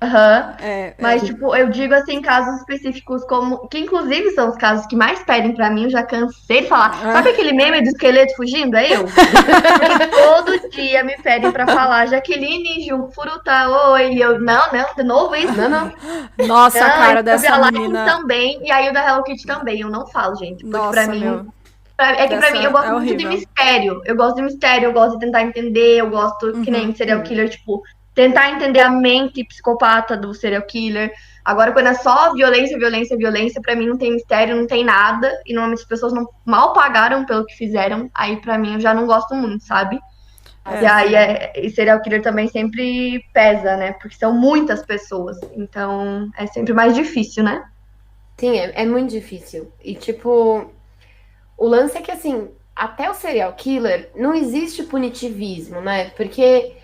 Aham. É, Mas, tipo, eu digo assim, casos específicos como. Que inclusive são os casos que mais pedem pra mim, eu já cansei de falar. Sabe aquele meme do esqueleto fugindo? É eu. Porque todo dia me pedem pra falar, Jaqueline, Furuta, oi. E eu, não, de novo isso? Não. Nossa, a Não, cara eu vi dessa a Lion menina. também, e aí o da Hello Kitty também. Eu não falo, gente. Porque Nossa, pra mim. meu. É que pra mim, eu Dessa gosto é muito de horrível. mistério. Eu gosto de mistério, eu gosto de tentar entender, eu gosto, que nem serial killer, tipo, tentar entender a mente psicopata do serial killer. Agora, quando é só violência, violência, violência, pra mim não tem mistério, não tem nada. E normalmente as pessoas não mal pagaram pelo que fizeram. Aí, pra mim, eu já não gosto muito, sabe? E aí, e serial killer também sempre pesa, né? Porque são muitas pessoas. Então, é sempre mais difícil, né? Sim, é muito difícil. E, tipo, o lance é que, assim, até o serial killer não existe punitivismo, né? Porque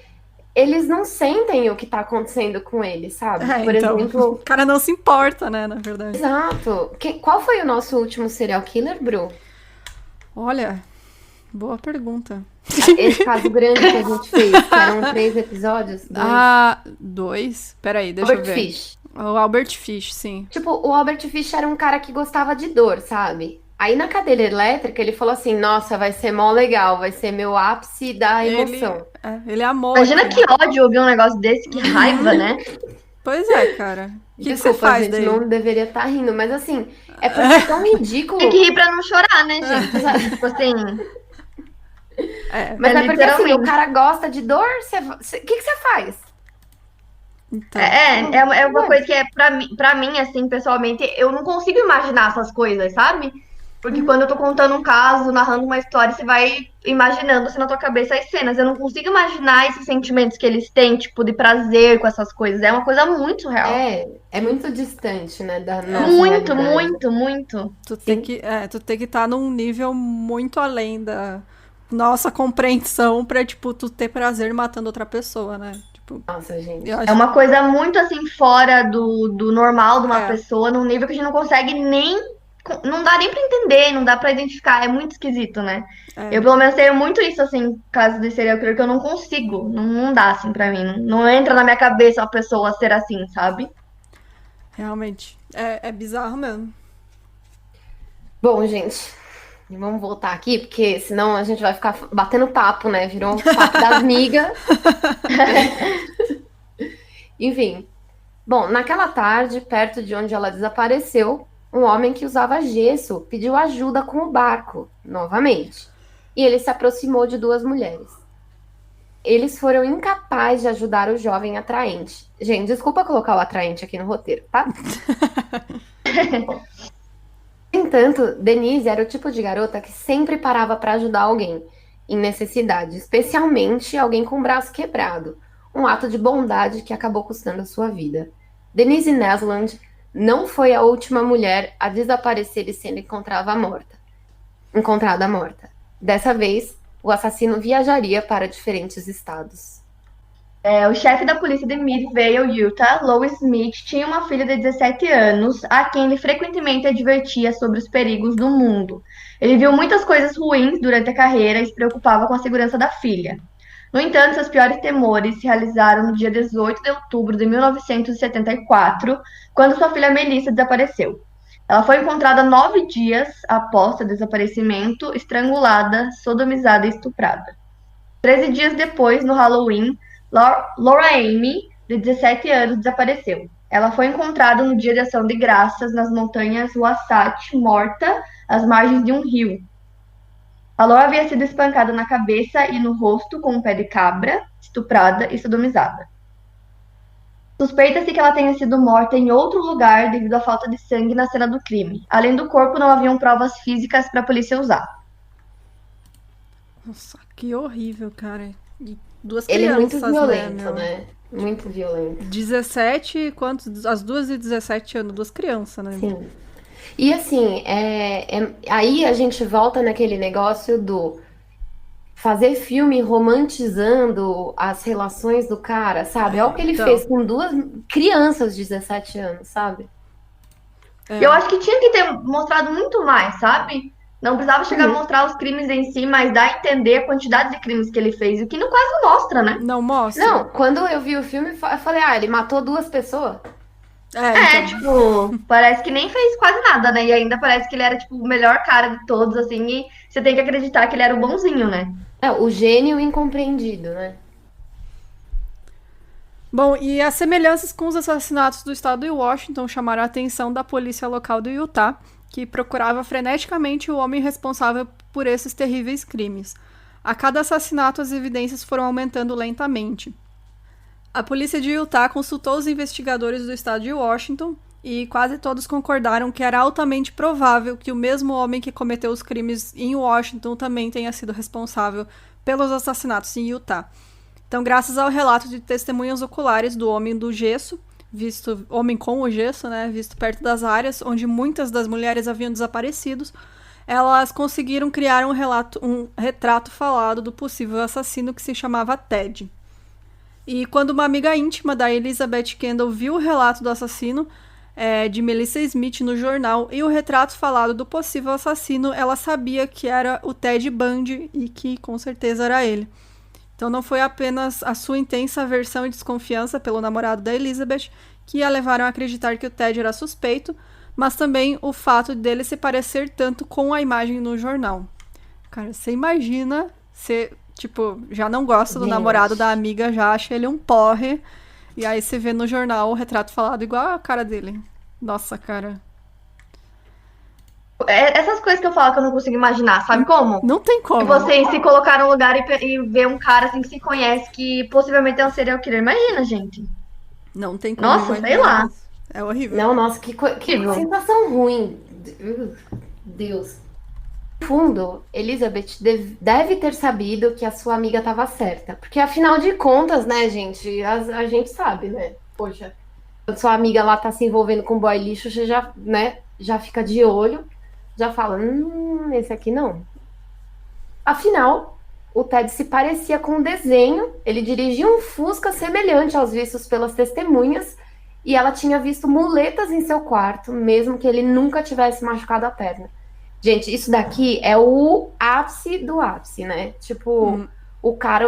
eles não sentem o que tá acontecendo com eles, sabe? Por Então, exemplo. o cara não se importa, né, na verdade. Exato. Qual foi o nosso último serial killer, Bru? Olha, boa pergunta. Esse caso grande que a gente fez, que eram 3 episódios. 2? Peraí, deixa eu Albert ver. Fish. O Albert Fish, sim. Tipo, o Albert Fish era um cara que gostava de dor, sabe? Aí na cadeira elétrica ele falou assim: nossa, vai ser mó legal, vai ser meu ápice da emoção. Ele amou. Imagina aquilo. que ódio ouvir um negócio desse, que raiva, né? Pois é, cara. O que você Desculpa, faz gente, daí? não deveria estar rindo, mas assim, é porque é tão ridículo. Tem que rir pra não chorar, né, gente? Tipo assim. Mas é porque assim, o literalmente. cara gosta de dor, o que você faz? Então, É uma coisa que é pra mim, assim, pessoalmente, eu não consigo imaginar essas coisas, sabe? Porque quando eu tô contando um caso, narrando uma história, você vai imaginando assim na tua cabeça as cenas. Eu não consigo imaginar esses sentimentos que eles têm, tipo, de prazer com essas coisas. É uma coisa muito surreal. É muito distante, né, da nossa Muito, realidade. muito, muito. tu tem que estar num nível muito além da nossa compreensão pra, tipo, tu ter prazer matando outra pessoa, né? Tipo, Nossa, gente. eu acho É uma coisa muito, assim, fora do normal de uma É. pessoa, num nível que a gente não consegue nem... Não dá nem pra entender, não dá pra identificar. É muito esquisito, né? Eu, pelo menos, tenho muito isso, assim, caso de serial killer, que eu não consigo. Não dá, assim, pra mim. Não entra na minha cabeça uma pessoa ser assim, sabe? realmente. É bizarro mesmo. Bom, gente, vamos voltar aqui, porque senão a gente vai ficar batendo papo, né? Virou um papo das migas. Enfim. Bom, naquela tarde, perto de onde ela desapareceu, um homem que usava gesso pediu ajuda com o barco, novamente. E ele se aproximou de duas mulheres. Eles foram incapazes de ajudar o jovem atraente. Gente, desculpa colocar o atraente aqui no roteiro, tá? No entanto, Denise era o tipo de garota que sempre parava para ajudar alguém em necessidade, especialmente alguém com o braço quebrado. Um ato de bondade que acabou custando a sua vida. Denise Nesland não foi a última mulher a desaparecer e sendo encontrada morta. Dessa vez, o assassino viajaria para diferentes estados. O chefe da polícia de Midvale, Utah, Lois Smith, tinha uma filha de 17 anos, a quem ele frequentemente advertia sobre os perigos do mundo. Ele viu muitas coisas ruins durante a carreira e se preocupava com a segurança da filha. No entanto, seus piores temores se realizaram no dia 18 de outubro de 1974, quando sua filha Melissa desapareceu. Ela foi encontrada 9 dias após seu desaparecimento, estrangulada, sodomizada e estuprada. 13 dias depois, no Halloween, Laura Amy, de 17 anos, desapareceu. Ela foi encontrada no dia de ação de graças nas montanhas Wasatch, morta, às margens de um rio. A Laura havia sido espancada na cabeça e no rosto com um pé de cabra, estuprada e sodomizada. Suspeita-se que ela tenha sido morta em outro lugar devido à falta de sangue na cena do crime. Além do corpo, não haviam provas físicas para a polícia usar. Nossa, que horrível, cara. E duas Ele é crianças, muito violento, né? né? Muito violento. 17, quantos? As duas de 17 anos, duas crianças, né? Sim. E assim, aí a gente volta naquele negócio do fazer filme romantizando as relações do cara, sabe? Olha o que ele Então. fez com duas crianças de 17 anos, sabe? Eu acho que tinha que ter mostrado muito mais, sabe? Não precisava chegar a mostrar os crimes em si, mas dar a entender a quantidade de crimes que ele fez, o que não quase mostra, né? Não mostra? Não, quando eu vi o filme, eu falei, ele matou duas pessoas. Tipo, parece que nem fez quase nada, né? E ainda parece que ele era, tipo, o melhor cara de todos, assim, e você tem que acreditar que ele era o bonzinho, né? O gênio incompreendido, né? Bom, e as semelhanças com os assassinatos do estado de Washington chamaram a atenção da polícia local do Utah, que procurava freneticamente o homem responsável por esses terríveis crimes. A cada assassinato, as evidências foram aumentando lentamente. A polícia de Utah consultou os investigadores do estado de Washington e quase todos concordaram que era altamente provável que o mesmo homem que cometeu os crimes em Washington também tenha sido responsável pelos assassinatos em Utah. Então, graças ao relato de testemunhas oculares do homem do gesso, homem com o gesso, né, visto perto das áreas onde muitas das mulheres haviam desaparecido, elas conseguiram criar um retrato falado do possível assassino que se chamava Ted. E quando uma amiga íntima da Elizabeth Kendall viu o relato do assassino de Melissa Smith no jornal e o retrato falado do possível assassino, ela sabia que era o Ted Bundy e que com certeza era ele. Então não foi apenas a sua intensa aversão e desconfiança pelo namorado da Elizabeth que a levaram a acreditar que o Ted era suspeito, mas também o fato dele se parecer tanto com a imagem no jornal. Cara, você imagina, você, já não gosta do namorado da amiga, já acha ele um porre, e aí você vê no jornal o retrato falado igual a cara dele. Nossa, cara. Essas coisas que eu falo que eu não consigo imaginar, sabe como? Não tem como. E você se colocar num lugar e ver um cara assim que se conhece, que possivelmente é um serial killer. Imagina, gente. Não tem como. Nossa, sei lá. É horrível. Não, nossa, que sensação ruim. Deus. No fundo, Elizabeth deve ter sabido que a sua amiga estava certa. Porque, afinal de contas, né, gente, a gente sabe, né? Poxa, quando sua amiga lá tá se envolvendo com boy lixo, você já fica de olho, já fala, esse aqui não. Afinal, o Ted se parecia com um desenho, ele dirigia um Fusca semelhante aos vistos pelas testemunhas, e ela tinha visto muletas em seu quarto, mesmo que ele nunca tivesse machucado a perna. Gente, isso daqui é o ápice do ápice, né? O cara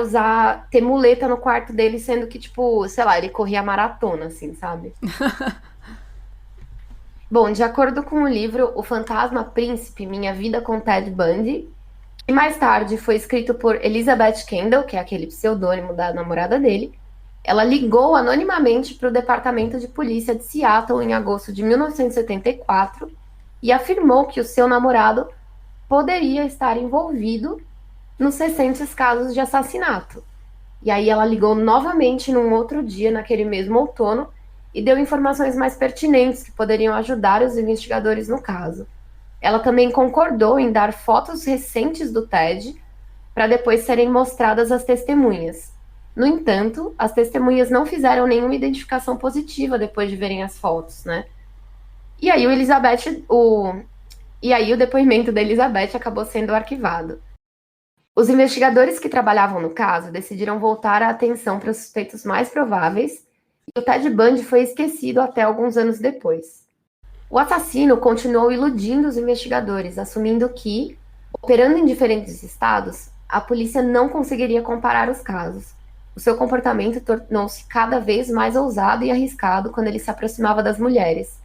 ter muleta no quarto dele, sendo que, sei lá, ele corria maratona, assim, sabe? Bom, de acordo com o livro O Fantasma Príncipe, Minha Vida com Ted Bundy, que mais tarde foi escrito por Elizabeth Kendall, que é aquele pseudônimo da namorada dele, ela ligou anonimamente para o Departamento de Polícia de Seattle em agosto de 1974 e afirmou que o seu namorado poderia estar envolvido nos recentes casos de assassinato. E aí ela ligou novamente num outro dia, naquele mesmo outono, e deu informações mais pertinentes que poderiam ajudar os investigadores no caso. Ela também concordou em dar fotos recentes do Ted para depois serem mostradas às testemunhas. No entanto, as testemunhas não fizeram nenhuma identificação positiva depois de verem as fotos, né? E aí o depoimento da Elizabeth acabou sendo arquivado. Os investigadores que trabalhavam no caso decidiram voltar a atenção para os suspeitos mais prováveis e o Ted Bundy foi esquecido até alguns anos depois. O assassino continuou iludindo os investigadores, assumindo que, operando em diferentes estados, a polícia não conseguiria comparar os casos. O seu comportamento tornou-se cada vez mais ousado e arriscado quando ele se aproximava das mulheres.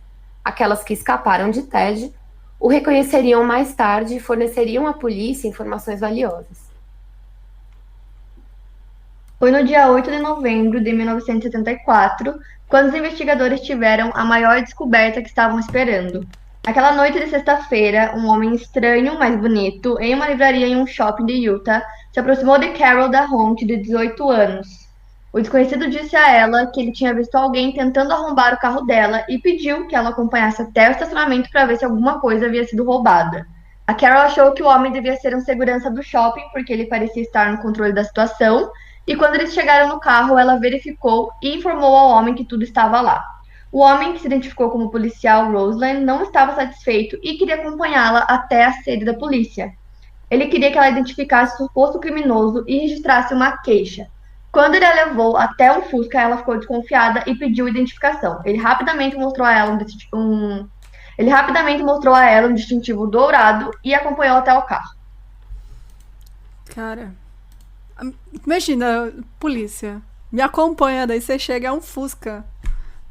Aquelas que escaparam de Ted o reconheceriam mais tarde e forneceriam à polícia informações valiosas. Foi no dia 8 de novembro de 1974, quando os investigadores tiveram a maior descoberta que estavam esperando. Naquela noite de sexta-feira, um homem estranho, mas bonito, em uma livraria em um shopping de Utah, se aproximou de Carol DaHonte, de 18 anos. O desconhecido disse a ela que ele tinha visto alguém tentando arrombar o carro dela e pediu que ela acompanhasse até o estacionamento para ver se alguma coisa havia sido roubada. A Carol achou que o homem devia ser um segurança do shopping, porque ele parecia estar no controle da situação, e quando eles chegaram no carro, ela verificou e informou ao homem que tudo estava lá. O homem, que se identificou como policial Roseland, não estava satisfeito e queria acompanhá-la até a sede da polícia. Ele queria que ela identificasse o suposto criminoso e registrasse uma queixa. Quando ele a levou até um Fusca, ela ficou desconfiada e pediu identificação. Ele rapidamente mostrou a ela um distintivo dourado e acompanhou até o carro. Cara, imagina, polícia, me acompanha, daí você chega, é um Fusca.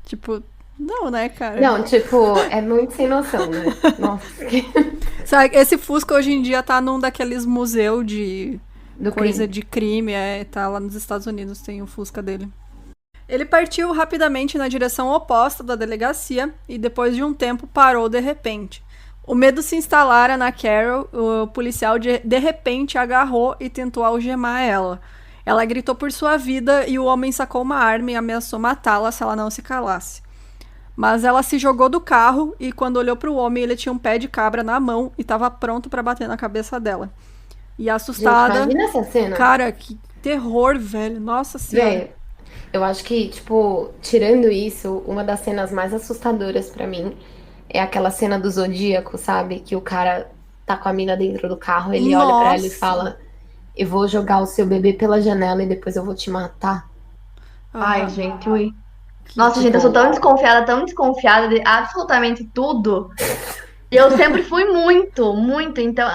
Tipo, não, né, cara? Não, tipo, é muito sem noção, né? Nossa. Sabe, esse Fusca hoje em dia tá num daqueles museus de coisa crime. de crime, tá lá nos Estados Unidos, tem o Fusca dele. Ele partiu rapidamente na direção oposta da delegacia e depois de um tempo parou de repente. O medo se instalara na Carol, o policial de repente agarrou e tentou algemar ela. Ela gritou por sua vida e o homem sacou uma arma e ameaçou matá-la se ela não se calasse. Mas ela se jogou do carro e quando olhou para o homem ele tinha um pé de cabra na mão e estava pronto para bater na cabeça dela. E assustada... Gente, imagina essa cena. Cara, que terror, velho. Nossa senhora. Velho, eu acho que, tipo, tirando isso, uma das cenas mais assustadoras pra mim é aquela cena do Zodíaco, sabe? Que o cara tá com a mina dentro do carro, ele olha pra ela e fala: eu vou jogar o seu bebê pela janela e depois eu vou te matar. Ai, gente, ui. Nossa, gente, eu sou tão desconfiada de absolutamente tudo. E eu sempre fui muito. Então,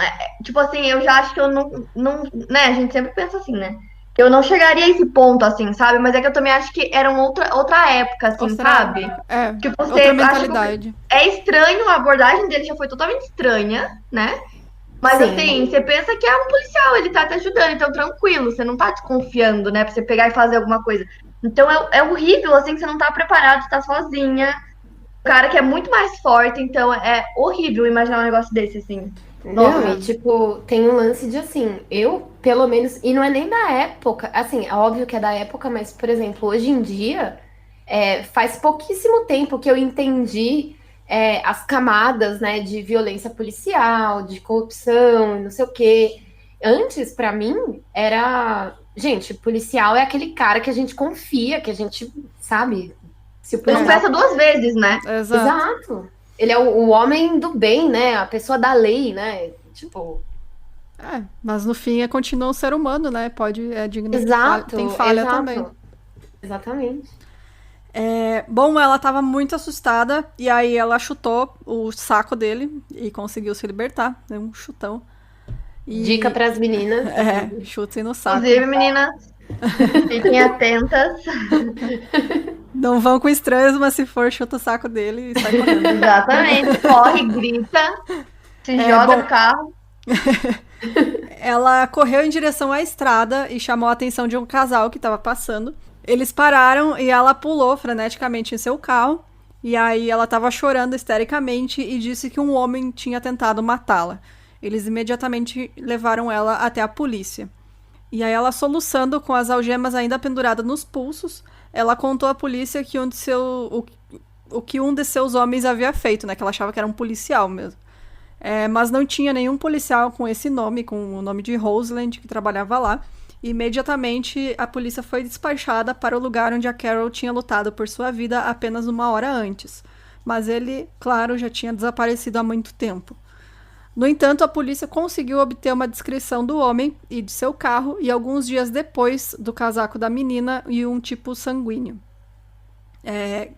tipo assim, eu já acho que eu não, né, a gente sempre pensa assim, né? Eu não chegaria a esse ponto, assim, sabe? Mas é que eu também acho que era uma outra época, assim, sabe? Tipo, você outra mentalidade. É estranho, a abordagem dele já foi totalmente estranha, né? Mas Sim. assim, você pensa que é um policial, ele tá te ajudando, então tranquilo, você não tá desconfiando, né? Pra você pegar e fazer alguma coisa. Então é horrível, assim, que você não tá preparado, você tá sozinha. O cara que é muito mais forte, então é horrível imaginar um negócio desse, assim. Não, e tipo, tem um lance de assim, eu, pelo menos, e não é nem da época, assim, é óbvio que é da época, mas, por exemplo, hoje em dia, faz pouquíssimo tempo que eu entendi as camadas, né, de violência policial, de corrupção, e não sei o quê. Antes, pra mim, era... Gente, policial é aquele cara que a gente confia, que a gente, sabe... Se o policial... Não pensa duas vezes, né? Exato. Ele é o homem do bem, né? A pessoa da lei, né? Tipo... mas no fim continua um ser humano, né? É digno Exato. Tem falha exato. também. Exatamente. Bom, ela tava muito assustada e aí ela chutou o saco dele e conseguiu se libertar. Deu um chutão. Dica pras meninas. Chutem no saco. Inclusive, meninas, fiquem atentas. Não vão com estranhos, mas se for, chuta o saco dele e sai correndo. Exatamente. Corre, grita, se joga no carro. Ela correu em direção à estrada e chamou a atenção de um casal que estava passando. Eles pararam e ela pulou freneticamente em seu carro E aí ela tava chorando histericamente e disse que um homem tinha tentado matá-la. Eles imediatamente levaram ela até a polícia. E aí ela, soluçando com as algemas ainda penduradas nos pulsos, ela contou à polícia que o que um de seus homens havia feito, né? Que ela achava que era um policial mesmo. Mas não tinha nenhum policial com esse nome, com o nome de Roseland, que trabalhava lá. E imediatamente a polícia foi despachada para o lugar onde a Carol tinha lutado por sua vida apenas 1 hora antes. Mas ele, claro, já tinha desaparecido há muito tempo. No entanto, a polícia conseguiu obter uma descrição do homem e de seu carro, e alguns dias depois, do casaco da menina e um tipo sanguíneo.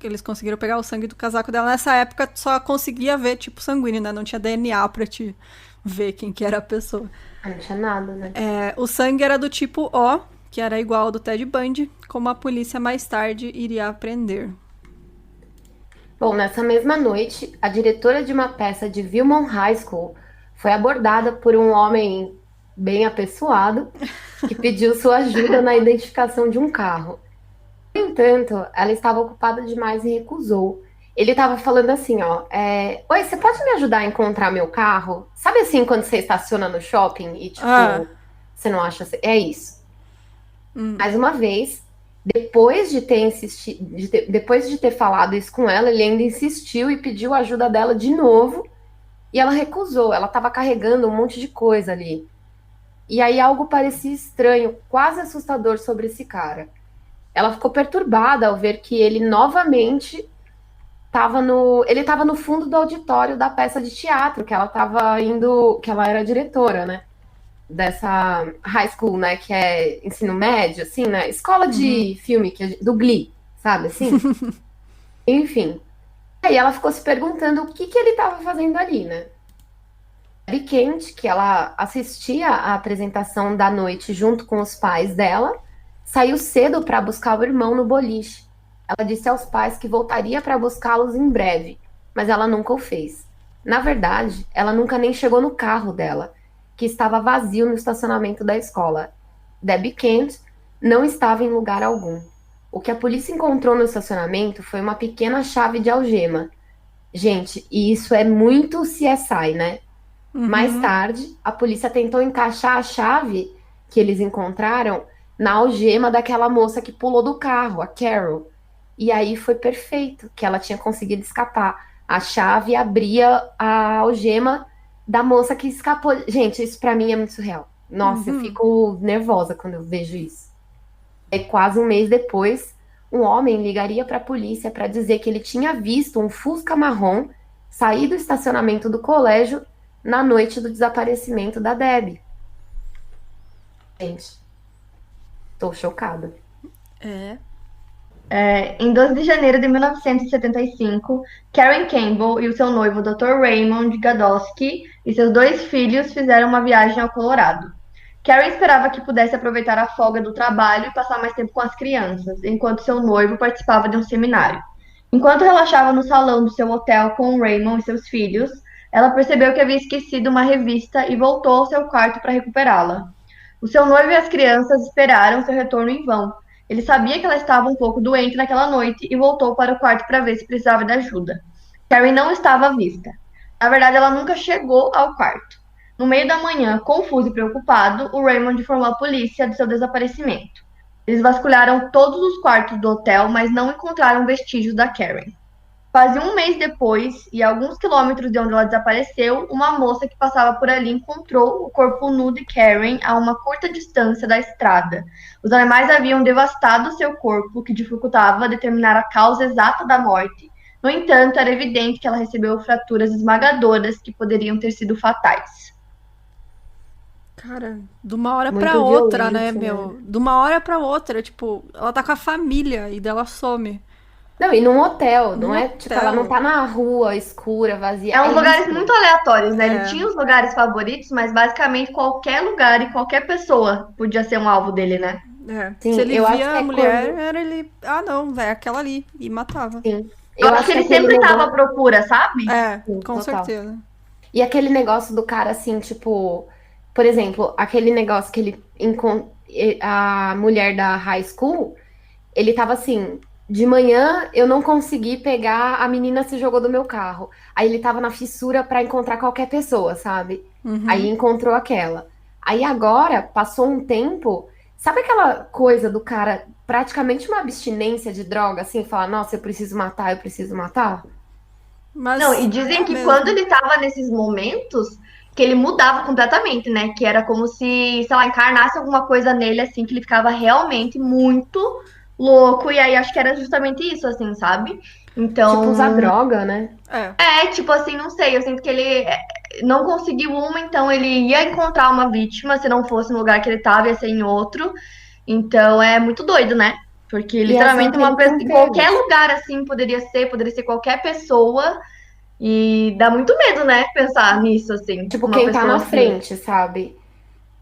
Eles conseguiram pegar o sangue do casaco dela. Nessa época, só conseguia ver tipo sanguíneo, né? Não tinha DNA pra te ver quem que era a pessoa. Não tinha nada, né? O sangue era do tipo O, que era igual ao do Ted Bundy, como a polícia mais tarde iria aprender. Bom, nessa mesma noite, a diretora de uma peça de Vilmon High School foi abordada por um homem bem apessoado que pediu sua ajuda na identificação de um carro. No entanto, ela estava ocupada demais e recusou. Ele estava falando assim, ó, oi, você pode me ajudar a encontrar meu carro? Sabe assim, quando você estaciona no shopping e, tipo, você não acha... É isso. Mais uma vez, depois de ter falado isso com ela, ele ainda insistiu e pediu a ajuda dela de novo, e ela recusou. Ela estava carregando um monte de coisa ali. E aí algo parecia estranho, quase assustador sobre esse cara. Ela ficou perturbada ao ver que ele novamente estava no fundo do auditório da peça de teatro que ela estava indo, que ela era diretora, né? Dessa high school, né? Que é ensino médio, assim, né? Escola de filme, do Glee, sabe assim? Enfim. Aí ela ficou se perguntando o que ele estava fazendo ali, né? Debbie Kent, que ela assistia à apresentação da noite junto com os pais dela, saiu cedo para buscar o irmão no boliche. Ela disse aos pais que voltaria para buscá-los em breve, mas ela nunca o fez. Na verdade, ela nunca nem chegou no carro dela, que estava vazio no estacionamento da escola. Debbie Kent não estava em lugar algum. O que a polícia encontrou no estacionamento foi uma pequena chave de algema. Gente, e isso é muito CSI, né? Mais tarde, a polícia tentou encaixar a chave que eles encontraram na algema daquela moça que pulou do carro, a Carol. E aí foi perfeito, que ela tinha conseguido escapar. A chave abria a algema da moça que escapou. Gente, isso pra mim é muito surreal. Nossa, eu fico nervosa quando eu vejo isso. E quase um mês depois, um homem ligaria para a polícia para dizer que ele tinha visto um Fusca marrom sair do estacionamento do colégio na noite do desaparecimento da Debbie. Gente, tô chocada. Em 12 de janeiro de 1975, Karen Campbell e o seu noivo Dr. Raymond Gadowski e seus 2 filhos fizeram uma viagem ao Colorado. Karen esperava que pudesse aproveitar a folga do trabalho e passar mais tempo com as crianças, enquanto seu noivo participava de um seminário. Enquanto relaxava no salão do seu hotel com Raymond e seus filhos, ela percebeu que havia esquecido uma revista e voltou ao seu quarto para recuperá-la. O seu noivo e as crianças esperaram seu retorno em vão. Ele sabia que ela estava um pouco doente naquela noite e voltou para o quarto para ver se precisava de ajuda. Karen não estava à vista. Na verdade, ela nunca chegou ao quarto. No meio da manhã, confuso e preocupado, o Raymond informou a polícia do seu desaparecimento. Eles vasculharam todos os quartos do hotel, mas não encontraram vestígios da Karen. Quase um mês depois, e a alguns quilômetros de onde ela desapareceu, uma moça que passava por ali encontrou o corpo nu de Karen a uma curta distância da estrada. Os animais haviam devastado seu corpo, o que dificultava determinar a causa exata da morte. No entanto, era evidente que ela recebeu fraturas esmagadoras que poderiam ter sido fatais. Cara, de uma hora Muito pra outra, né, violento, meu? De uma hora pra outra, tipo, ela tá com a família e dela some. Não, e num hotel, não Num é? Tipo, hotel. ela não tá na rua escura, vazia. É uns lugares isso. muito aleatórios, né? É. Ele tinha os lugares favoritos, mas basicamente qualquer lugar e qualquer pessoa podia ser um alvo dele, né? Sim, Se ele eu acho via que a é mulher, quando- era ele. Ah, não, velho, aquela ali. E matava. Sim. Eu acho que ele aquele sempre tava à negócio- procura, sabe? Sim, Com total. certeza. E aquele negócio do cara, assim, tipo... Por exemplo, aquele negócio que ele... A mulher da high school, ele tava assim... de manhã eu não consegui pegar, a menina se jogou do meu carro. Aí ele tava na fissura pra encontrar qualquer pessoa, sabe? Aí encontrou aquela. Aí agora, passou um tempo, sabe aquela coisa do cara, praticamente uma abstinência de droga, assim, falar, nossa, eu preciso matar, eu preciso matar? Mas Não, e dizem que mesmo. quando ele tava nesses momentos, que ele mudava completamente, né? Que era como se, sei lá, encarnasse alguma coisa nele, assim, que ele ficava realmente muito louco. E aí acho que era justamente isso, assim, sabe? Tipo, usar Então, droga, né? tipo assim, não sei, eu sinto que ele não conseguiu uma, então ele ia encontrar uma vítima, se não fosse no lugar que ele tava, ia ser em outro. Então é muito doido, né? Porque E é assim literalmente que uma eles pessoa, são em qualquer pegos. lugar assim poderia ser qualquer pessoa. E dá muito medo, né? Pensar nisso, assim, Tipo, uma quem tá pessoa na assim. frente, sabe?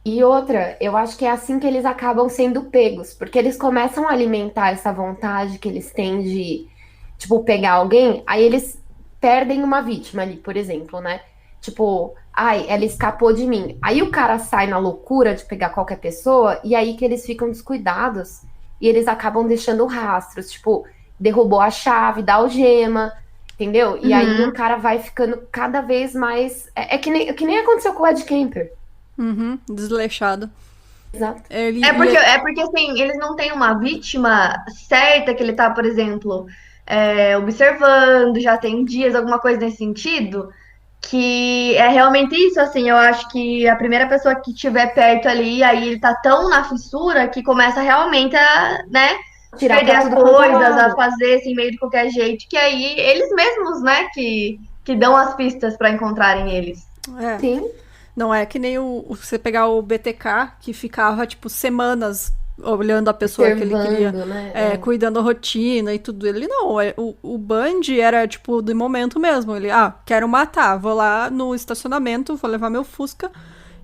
E outra, eu acho que é assim que eles acabam sendo pegos, porque eles começam a alimentar essa vontade que eles têm de, tipo, pegar alguém, aí eles perdem uma vítima ali, por exemplo, né? Tipo, ai, ela escapou de mim. Aí o cara sai na loucura de pegar qualquer pessoa, e aí que eles ficam descuidados e eles acabam deixando rastros, tipo, derrubou a chave da algema, entendeu? E aí o Uhum. cara vai ficando cada vez mais. É que nem aconteceu com o Ed Kemper. Desleixado. Exato. Ele, É porque assim, eles não têm uma vítima certa que ele tá, por exemplo, observando, já tem dias, alguma coisa nesse sentido, que é realmente isso, assim, eu acho que a primeira pessoa que estiver perto ali, aí ele tá tão na fissura que começa realmente a, né, Tirar perder pra as tudo quanto é coisas, a lado. fazer assim, meio de qualquer jeito, que aí eles mesmos, né, que dão as pistas pra encontrarem eles. Sim, não é que nem você pegar o BTK, que ficava, tipo, semanas olhando a pessoa que ele queria, observando, né? cuidando da rotina e tudo. Ele não, o Bundy era, tipo, de momento mesmo. Ele, quero matar, vou lá no estacionamento, vou levar meu Fusca,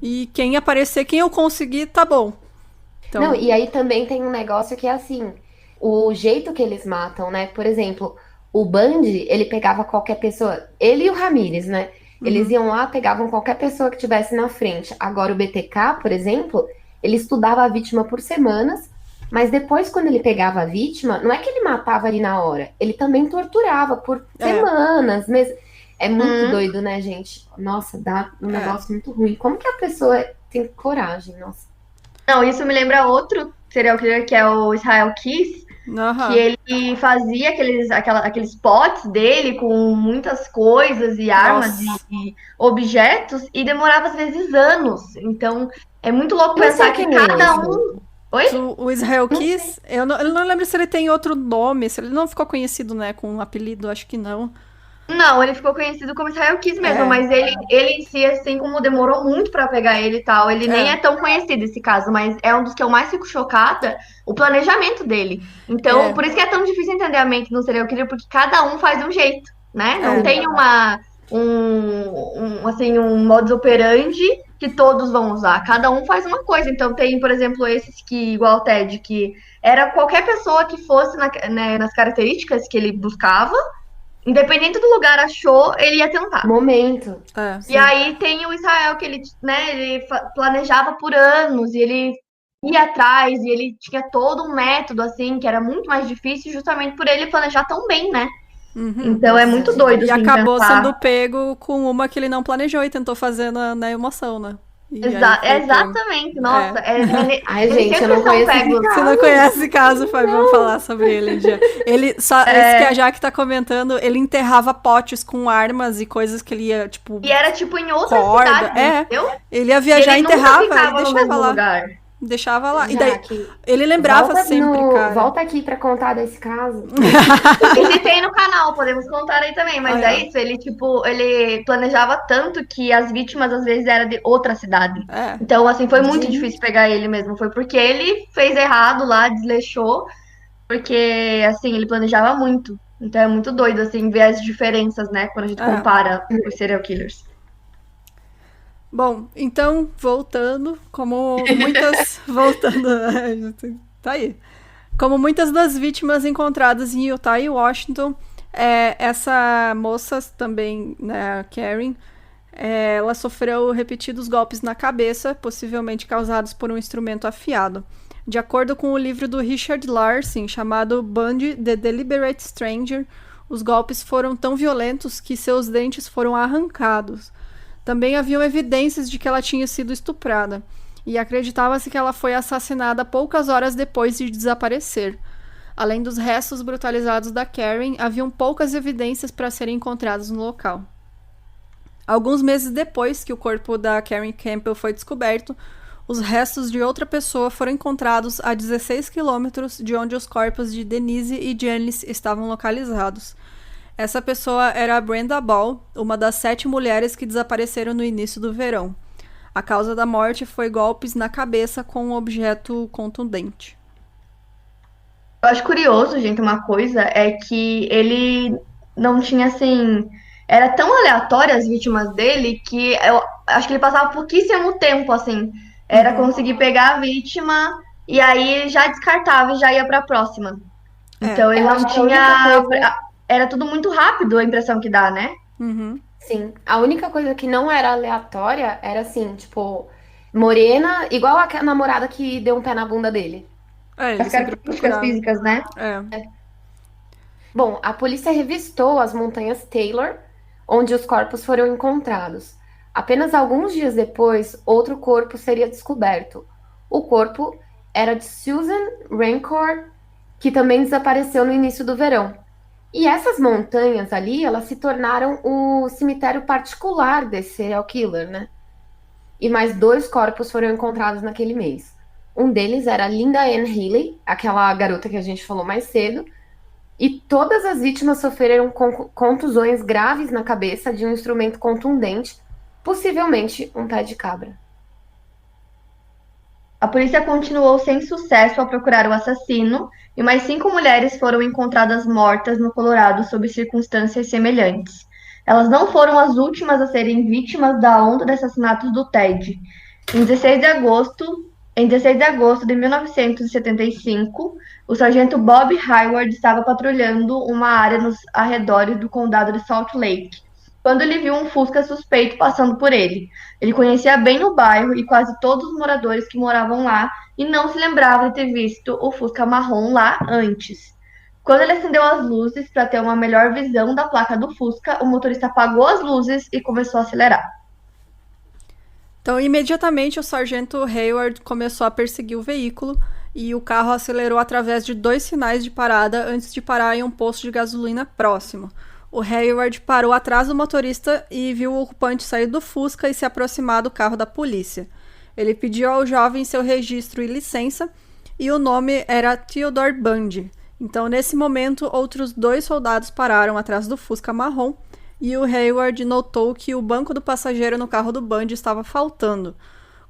e quem aparecer, quem eu conseguir, tá bom. Não, Então, e aí também tem um negócio que é assim, o jeito que eles matam, né? Por exemplo, o Bundy, ele pegava qualquer pessoa, ele e o Ramírez, né? Eles iam lá, pegavam qualquer pessoa que tivesse na frente. Agora o BTK, por exemplo, ele estudava a vítima por semanas, mas depois quando ele pegava a vítima, não é que ele matava ali na hora, ele também torturava por é, semanas, meses. É muito Hum. doido, né, gente? Nossa, dá um é. negócio muito ruim. Como que a pessoa tem coragem? Nossa. Não, isso me lembra outro serial killer que é o Israel Kiss, que Aham. ele fazia aqueles potes dele com muitas coisas e armas Nossa. e objetos e demorava às vezes anos. Então é muito louco Eu não sei pensar que quem é cada esse. um. Oi? O Israel Não sei. Kiss, eu não lembro se ele tem outro nome, se ele não ficou conhecido, né, com um apelido, acho que não. Não, ele ficou conhecido como Israel Kiss mesmo, É, mas ele em si, assim, como demorou muito pra pegar ele e tal, ele nem é, é tão conhecido esse caso, mas é um dos que eu mais fico chocada, o planejamento dele. Então, é, por isso que é tão difícil entender a mente no serial killer, porque cada um faz de um jeito, né? Não é. tem assim, um modus operandi que todos vão usar. Cada um faz uma coisa. Então, tem, por exemplo, esses que, igual o Ted, que era qualquer pessoa que fosse né, nas características que ele buscava. Independente do lugar achou, ele ia tentar. Momento. É. E Sim. aí tem o Israel, que ele, né, ele planejava por anos, e ele ia atrás, e ele tinha todo um método, assim, que era muito mais difícil, justamente por ele planejar tão bem, né? Então é Nossa, muito doido, E gente. assim, acabou sendo pensar. pego com uma que ele não planejou e tentou fazer na emoção, né? E aí foi pego. Exatamente, É. nossa, Ai, eles gente, eu sempre não são conheço esse pegos. Você não caso. conhece esse caso, Fábio? Vamos falar sobre ele um dia. Ele só, esse que a Jaque tá comentando, ele enterrava potes com armas e coisas que ele ia, tipo, E era, tipo, em outras corda. cidades, É. entendeu? Ele ia E viajar, ele nunca enterrava e ficava no deixava mesmo lá. lugar. Deixava lá. E daí, Jaque, ele lembrava sempre, cara. volta aqui pra contar desse caso. Esse tem no canal, podemos contar aí também, mas Aí, ó. é isso, ele, tipo, ele planejava tanto que as vítimas às vezes eram de outra cidade. É. Então, assim, foi muito Gente, difícil pegar ele mesmo, foi porque ele fez errado lá, desleixou, porque, assim, ele planejava muito. Então é muito doido, assim, ver as diferenças, né, quando a gente É. compara os serial killers. Bom, então, voltando, como muitas. Voltando. Tá aí. Como muitas das vítimas encontradas em Utah e Washington, essa moça também, né, a Karen, ela sofreu repetidos golpes na cabeça, possivelmente causados por um instrumento afiado. De acordo com o livro do Richard Larson, chamado Bundy, The Deliberate Stranger, os golpes foram tão violentos que seus dentes foram arrancados. Também haviam evidências de que ela tinha sido estuprada, e acreditava-se que ela foi assassinada poucas horas depois de desaparecer. Além dos restos brutalizados da Karen, haviam poucas evidências para serem encontradas no local. Alguns meses depois que o corpo da Karen Campbell foi descoberto, os restos de outra pessoa foram encontrados a 16 quilômetros de onde os corpos de Denise e Janice estavam localizados. Essa pessoa era a Brenda Ball, uma das 7 mulheres que desapareceram no início do verão. A causa da morte foi golpes na cabeça com um objeto contundente. Eu acho curioso, gente, uma coisa, é que ele não tinha, assim... Era tão aleatório as vítimas dele que eu acho que ele passava pouquíssimo tempo, assim. Era conseguir pegar a vítima e aí já descartava e já ia pra próxima. Então ele não tinha... Era tudo muito rápido, a impressão que dá, né? Uhum. Sim, a única coisa que não era aleatória era assim, tipo, morena, igual a namorada que deu um pé na bunda dele. Ele As sempre características procurava. físicas, né? Bom, a polícia revistou as montanhas Taylor, onde os corpos foram encontrados. Apenas alguns dias depois, outro corpo seria descoberto. O corpo era de Susan Rancourt, que também desapareceu no início do verão. E essas montanhas ali, elas se tornaram o cemitério particular desse serial killer, né? E mais 2 corpos foram encontrados naquele mês. Um deles era Linda Ann Healy, aquela garota que a gente falou mais cedo, e todas as vítimas sofreram contusões graves na cabeça de um instrumento contundente, possivelmente um pé de cabra. A polícia continuou sem sucesso ao procurar o assassino e mais 5 mulheres foram encontradas mortas no Colorado sob circunstâncias semelhantes. Elas não foram as últimas a serem vítimas da onda de assassinatos do Ted. Em 16 de agosto de 1975, o sargento Bob Hayward estava patrulhando uma área nos arredores do condado de Salt Lake, quando ele viu um Fusca suspeito passando por ele. Ele conhecia bem o bairro e quase todos os moradores que moravam lá e não se lembrava de ter visto o Fusca marrom lá antes. Quando ele acendeu as luzes para ter uma melhor visão da placa do Fusca, o motorista apagou as luzes e começou a acelerar. Então, imediatamente, o sargento Hayward começou a perseguir o veículo e o carro acelerou através de 2 sinais de parada antes de parar em um posto de gasolina próximo. O Hayward parou atrás do motorista e viu o ocupante sair do Fusca e se aproximar do carro da polícia. Ele pediu ao jovem seu registro e licença, e o nome era Theodore Bundy. Então, nesse momento, outros 2 soldados pararam atrás do Fusca marrom, e o Hayward notou que o banco do passageiro no carro do Bundy estava faltando.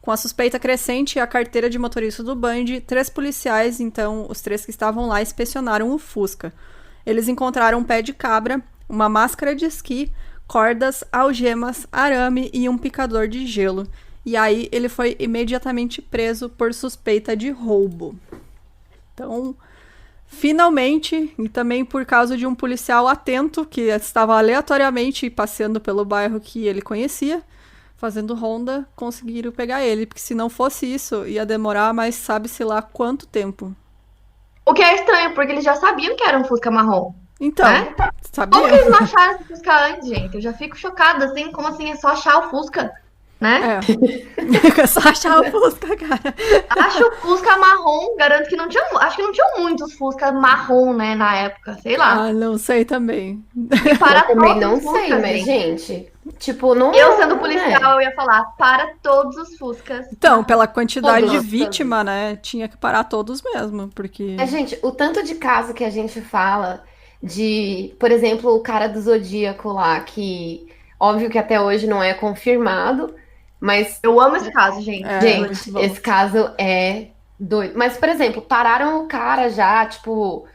Com a suspeita crescente e a carteira de motorista do Bundy, 3 policiais, então os 3 que estavam lá, inspecionaram o Fusca. Eles encontraram um pé de cabra, uma máscara de esqui, cordas, algemas, arame e um picador de gelo. E aí ele foi imediatamente preso por suspeita de roubo. Então, finalmente, e também por causa de um policial atento que estava aleatoriamente passeando pelo bairro que ele conhecia, fazendo ronda, conseguiram pegar ele. Porque se não fosse isso, ia demorar mais sabe-se lá quanto tempo. O que é estranho, porque eles já sabiam que era um Fusca marrom. Então, sabia? Como que eles não acharam esse Fusca antes, gente? Eu já fico chocada, assim, como assim é só achar o Fusca, né? É só achar o Fusca, cara. Acho o Fusca marrom, garanto que não tinha, acho que não tinha muitos Fusca marrom, né, na época, sei lá. Ah, não sei também. E para Eu também todos não os Fuscas, sei, mas, gente, tipo, não... Eu sendo policial, eu ia falar, para todos os Fuscas. Então, pela quantidade de Todos. vítima, né, tinha que parar todos mesmo, porque... Gente, o tanto de caso que a gente fala de, por exemplo, o cara do Zodíaco lá, que óbvio que até hoje não é confirmado, mas, Eu amo esse caso, gente. muito gente, bom. esse caso é doido. Mas, por exemplo, pararam o cara já, tipo,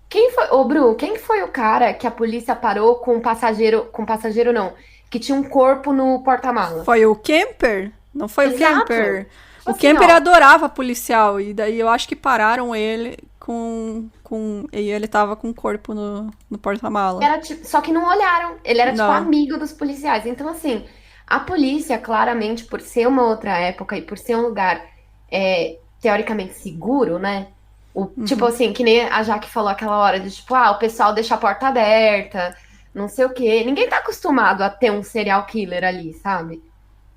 quem foi, ô Bru, quem foi o cara que a polícia parou com passageiro não, que tinha um corpo no porta-malas? Foi o Kemper? Não foi Exato. o Kemper. O Assim, Kemper ó. adorava policial, e daí eu acho que pararam ele e ele tava com o corpo no porta-mala. Era tipo, só que não olharam. Ele era tipo Não. amigo dos policiais. Então, assim, a polícia, claramente, por ser uma outra época e por ser um lugar teoricamente seguro, né? Tipo assim, que nem a Jaque falou aquela hora de tipo, o pessoal deixa a porta aberta, não sei o quê. Ninguém tá acostumado a ter um serial killer ali, sabe?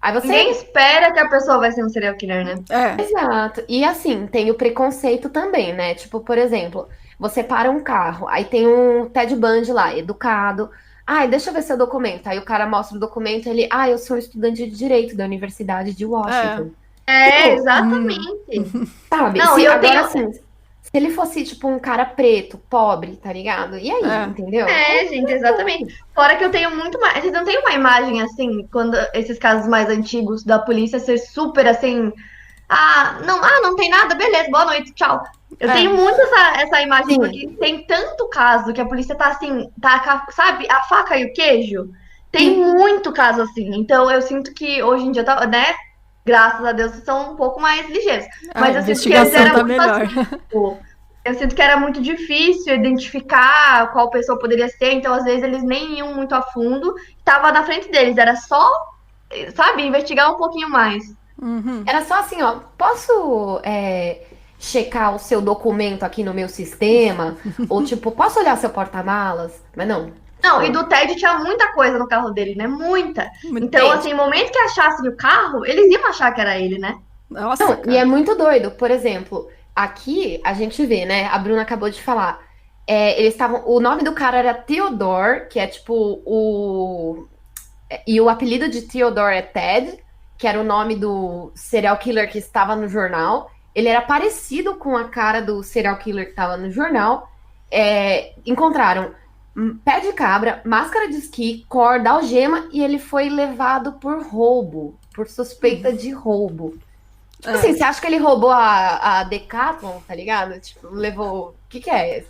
Aí você... Ninguém espera que a pessoa vai ser um serial killer, né? Exato. E assim, tem o preconceito também, né? Tipo, por exemplo, você para um carro, aí tem um Ted Bundy lá, educado. Ai, deixa eu ver seu documento. Aí o cara mostra o documento, ele, eu sou um estudante de direito da Universidade de Washington. Exatamente. Sabe? Não, Assim, se ele fosse, tipo, um cara preto, pobre, tá ligado? E aí, entendeu? Gente, exatamente. Fora que eu tenho muito mais. Vocês não tem uma imagem assim, quando esses casos mais antigos da polícia ser super assim. Não tem nada, beleza, boa noite, tchau. Eu tenho muito essa imagem, porque tem tanto caso que a polícia tá assim, sabe, a faca e o queijo. Tem muito caso assim. Então eu sinto que hoje em dia, né? Graças a Deus, são um pouco mais ligeiros. Mas eu sinto que eles eram muito assim, tipo, eu sinto que era muito difícil identificar qual pessoa poderia ser, então às vezes eles nem iam muito a fundo, estava na frente deles, era só, sabe, investigar um pouquinho mais. Era só assim, ó, posso checar o seu documento aqui no meu sistema? Ou tipo, posso olhar seu porta-malas? Mas não. Não, e do Ted tinha muita coisa no carro dele, né? Muita. Então, assim, no momento que achassem o carro, eles iam achar que era ele, né? Nossa, não, e é muito doido. Por exemplo, aqui a gente vê, né? A Bruna acabou de falar. Eles estavam. O nome do cara era Theodore, que é tipo o. E o apelido de Theodore é Ted, que era o nome do serial killer que estava no jornal. Ele era parecido com a cara do serial killer que estava no jornal. Encontraram pé de cabra, máscara de esqui, corda, algema, e ele foi levado por roubo, por suspeita de roubo. Tipo assim, você acha que ele roubou a Decathlon, tá ligado? Tipo, levou... O que é?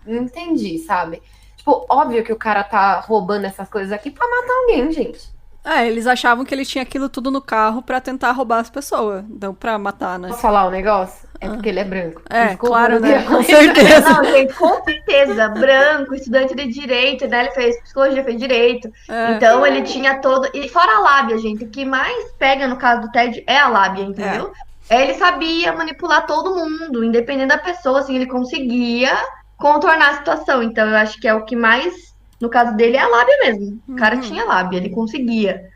Não entendi, sabe? Tipo, óbvio que o cara tá roubando essas coisas aqui pra matar alguém, gente. Eles achavam que ele tinha aquilo tudo no carro pra tentar roubar as pessoas, não pra matar, né? Posso falar um negócio? É porque ele é branco. Claro, né? Com certeza. Não, gente, com certeza. Branco, estudante de direito, né? Ele fez psicologia, fez direito. Então, ele tinha todo... E fora a lábia, gente, o que mais pega no caso do Ted é a lábia, entendeu? Ele sabia manipular todo mundo, independente da pessoa, assim, ele conseguia contornar a situação. Então, eu acho que é o que mais... No caso dele, é a lábia mesmo. O cara tinha lábia, ele conseguia.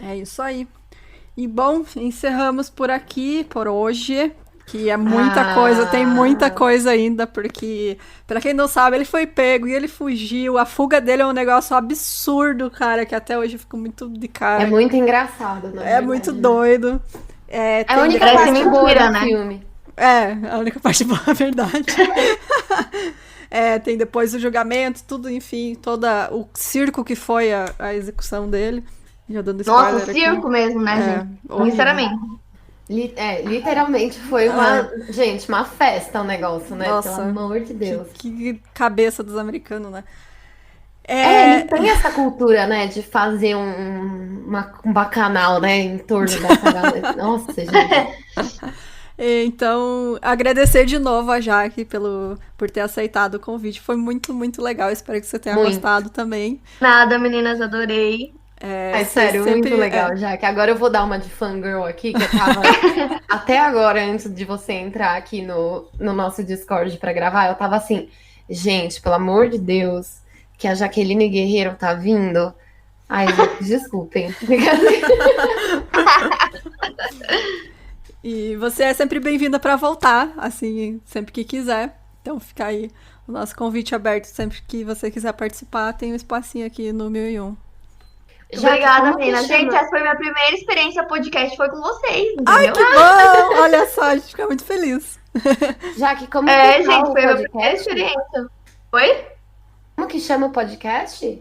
É isso aí. E, bom, encerramos por aqui, por hoje. Que é muita coisa, tem muita coisa ainda, porque, pra quem não sabe, ele foi pego e ele fugiu. A fuga dele é um negócio absurdo, cara, que até hoje eu fico muito de cara. É muito engraçado, né? É muito doido. A única parte boa do filme. A única parte boa, é verdade. Tem depois o julgamento, tudo, enfim, todo o circo que foi a execução dele. Já dando spoiler. Nossa, circo aqui. Mesmo, né, gente? Sinceramente. Literalmente foi uma festa o negócio, né? Nossa, pelo amor de Deus. Que cabeça dos americanos, né? Eles têm essa cultura, né, de fazer um bacanal, né, em torno dessa galera. Nossa, gente. Então, agradecer de novo a Jaque por ter aceitado o convite. Foi muito, muito legal. Espero que você tenha gostado também. Nada, meninas, adorei. Sério, muito legal, Jaque. Agora eu vou dar uma de fangirl aqui, que eu tava até agora, antes de você entrar aqui no nosso Discord pra gravar, eu tava assim, gente, pelo amor de Deus, que a Jaqueline Guerreiro tá vindo. Ai, desculpem. E você é sempre bem-vinda para voltar, assim, sempre que quiser. Então fica aí o nosso convite aberto. Sempre que você quiser participar, tem um espacinho aqui no 1001. Obrigada, menina. Gente, essa foi minha primeira experiência podcast, foi com vocês, entendeu? Ai, que bom! Olha só, a gente fica muito feliz. Jaque, como que gente, foi a minha primeira experiência. Oi? Como que chama o podcast?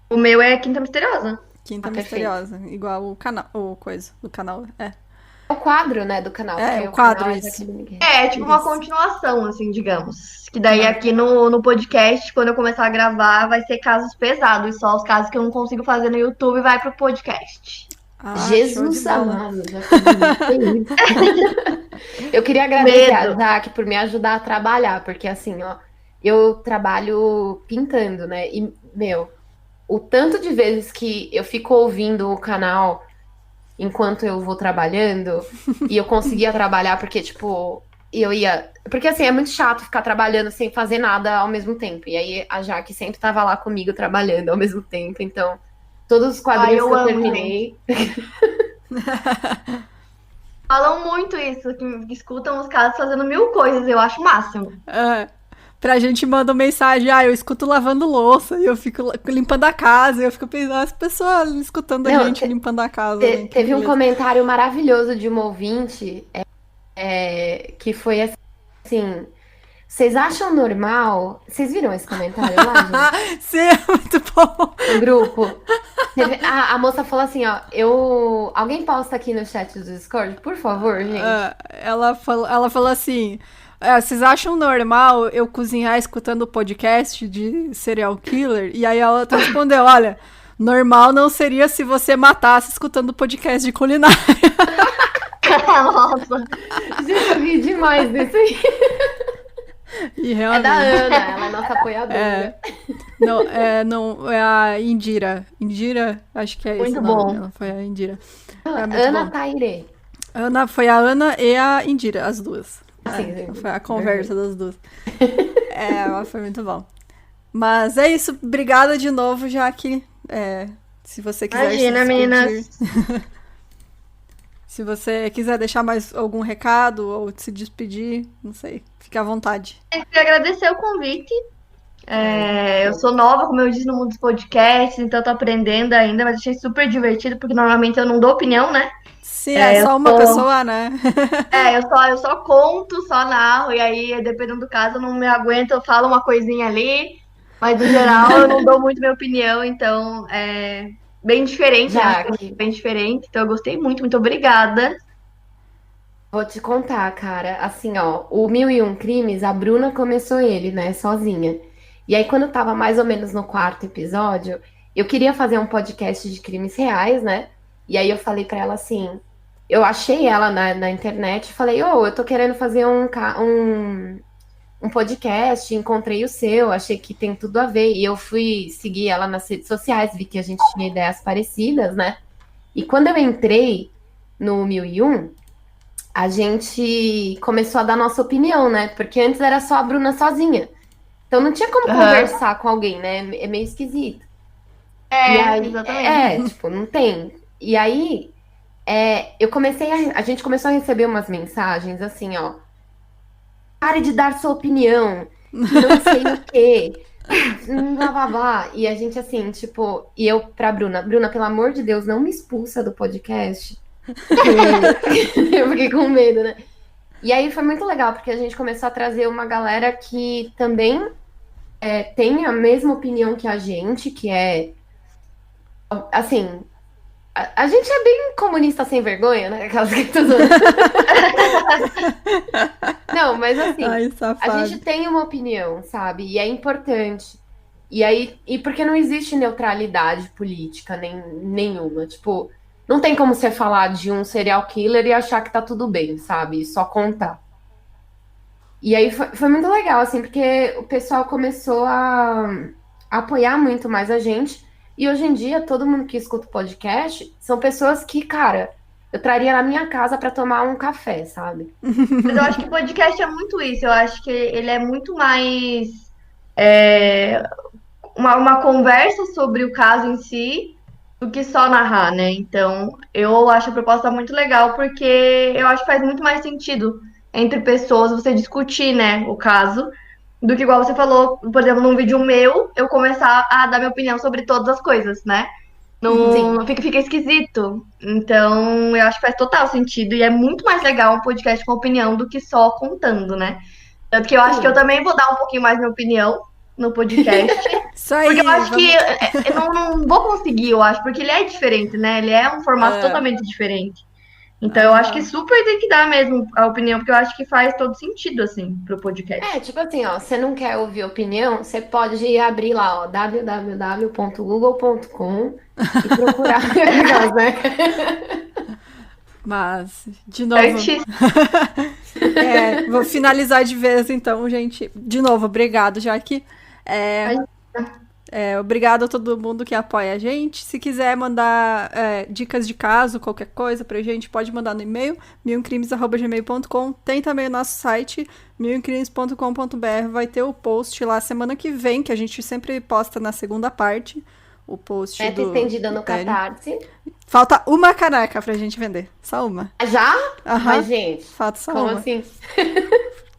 O meu é Quinta Misteriosa. Quinta Misteriosa, igual o canal, do canal, É o quadro, né, do canal. O quadro, isso. Tipo uma continuação, assim, digamos. Que daí aqui no podcast, quando eu começar a gravar, vai ser casos pesados. Só os casos que eu não consigo fazer no YouTube vai pro podcast. Jesus amado. Eu queria agradecer a Jaque por me ajudar a trabalhar. Porque assim, ó, eu trabalho pintando, né? E, o tanto de vezes que eu fico ouvindo o canal... enquanto eu vou trabalhando, e eu conseguia trabalhar porque, tipo, eu ia... Porque, assim, é muito chato ficar trabalhando sem fazer nada ao mesmo tempo. E aí a Jaque sempre tava lá comigo trabalhando ao mesmo tempo. Então, todos os quadrinhos eu que eu amo, terminei... Falam muito isso, que escutam os casos fazendo 1000 coisas, eu acho o máximo. Pra gente mandam mensagem, eu escuto lavando louça, e eu fico limpando a casa, e eu fico pensando, as pessoas escutando a gente limpando a casa. Né? Teve um comentário maravilhoso de uma ouvinte, que foi assim... Vocês acham normal? Vocês viram esse comentário lá, gente? Sim, é muito bom. No grupo. A moça falou assim, ó, alguém posta aqui no chat do Discord, por favor, gente. Ela falou assim, vocês acham normal eu cozinhar escutando o podcast de serial killer? E aí ela respondeu, olha, normal não seria se você matasse escutando o podcast de culinária. Nossa. Gente, eu ri demais desse aí. E realmente... É da Ana, ela é nossa apoiadora. Não, é a Indira. Indira, acho que é muito esse o bom. nome dela, foi a Indira. Ana Taire. Foi a Ana e a Indira, as duas. Sim. Foi a conversa das duas. Foi muito bom. Mas é isso, obrigada de novo, Jaque. Se você quiser Imagina, se despedir. meninas. Se você quiser deixar mais algum recado ou se despedir, não sei, fique à vontade. Eu queria agradecer o convite. Eu sou nova, como eu disse, no mundo dos podcasts, então eu tô aprendendo ainda, mas achei super divertido, porque normalmente eu não dou opinião, né? Sim, é só uma pessoa, né? Eu só conto, só narro, e aí, dependendo do caso, eu não me aguento, eu falo uma coisinha ali, mas no geral eu não dou muito minha opinião, então bem diferente, né? Bem diferente, então eu gostei muito, muito obrigada. Vou te contar, cara, assim, ó, o 1001 Crimes, a Bruna começou ele, né, sozinha. E aí, quando eu tava mais ou menos no 4º episódio, eu queria fazer um podcast de crimes reais, né? E aí eu falei pra ela assim, eu achei ela na internet e falei, eu tô querendo fazer um podcast, encontrei o seu, achei que tem tudo a ver. E eu fui seguir ela nas redes sociais, vi que a gente tinha ideias parecidas, né? E quando eu entrei no 1001, a gente começou a dar nossa opinião, né? Porque antes era só a Bruna sozinha. Então não tinha como conversar com alguém, né? É meio esquisito. E aí, exatamente. tipo, não tem. E aí, a gente começou a receber umas mensagens assim, ó. Pare de dar sua opinião, não sei o quê, blá, blá, blá. E a gente assim, tipo, e eu pra Bruna, pelo amor de Deus, não me expulsa do podcast. Eu fiquei com medo, né? E aí foi muito legal, porque a gente começou a trazer uma galera que também tem a mesma opinião que a gente, que é, assim, a gente é bem comunista sem vergonha, né? Aquelas que Não, mas assim, a gente tem uma opinião, sabe? E é importante. E porque não existe neutralidade política nenhuma. Tipo, não tem como você falar de um serial killer e achar que tá tudo bem, sabe? E só contar. E aí foi muito legal, assim, porque o pessoal começou a apoiar muito mais a gente. E hoje em dia, todo mundo que escuta o podcast são pessoas que, cara, eu traria na minha casa pra tomar um café, sabe? Mas eu acho que o podcast é muito isso. Eu acho que ele é muito mais uma conversa sobre o caso em si do que só narrar, né? Então, eu acho a proposta muito legal porque eu acho que faz muito mais sentido entre pessoas você discutir, né, o caso, do que igual você falou, por exemplo, num vídeo meu, eu começar a dar minha opinião sobre todas as coisas, né? Não fica esquisito. Então, eu acho que faz total sentido. E é muito mais legal um podcast com opinião do que só contando, né? Tanto que eu acho que eu também vou dar um pouquinho mais minha opinião no podcast. Isso aí, porque eu acho que eu não vou conseguir, eu acho, porque ele é diferente, né? Ele é um formato totalmente diferente. Então, eu acho que super tem que dar mesmo a opinião, porque eu acho que faz todo sentido, assim, pro podcast. Tipo assim, ó, você não quer ouvir opinião, você pode abrir lá, ó, www.google.com e procurar né? Mas, de novo... vou finalizar de vez, então, gente. De novo, obrigado, Jaque. Obrigado a todo mundo que apoia a gente. Se quiser mandar dicas de caso, qualquer coisa pra gente, pode mandar no e-mail, milcrimes@gmail.com. Tem também o nosso site, milcrimes.com.br. Vai ter o post lá semana que vem, que a gente sempre posta na segunda parte. O post Meta estendida no Catarse. Falta uma caneca pra gente vender. Só uma. Já? Aham. Mas, gente, Falta só como uma. assim?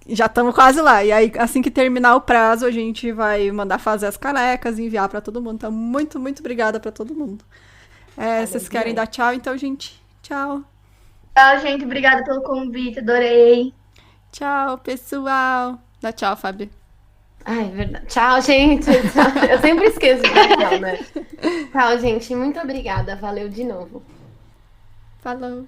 Já estamos quase lá. E aí, assim que terminar o prazo, a gente vai mandar fazer as canecas e enviar pra todo mundo. Então, muito, muito obrigada pra todo mundo. Vocês querem dar tchau, então, gente? Tchau. Tchau, gente. Obrigada pelo convite. Adorei. Tchau, pessoal. Dá tchau, Fábio. Ai, verdade. Tchau, gente. Tchau. Eu sempre esqueço de dar tchau, né? Tchau, gente. Muito obrigada. Valeu de novo. Falou.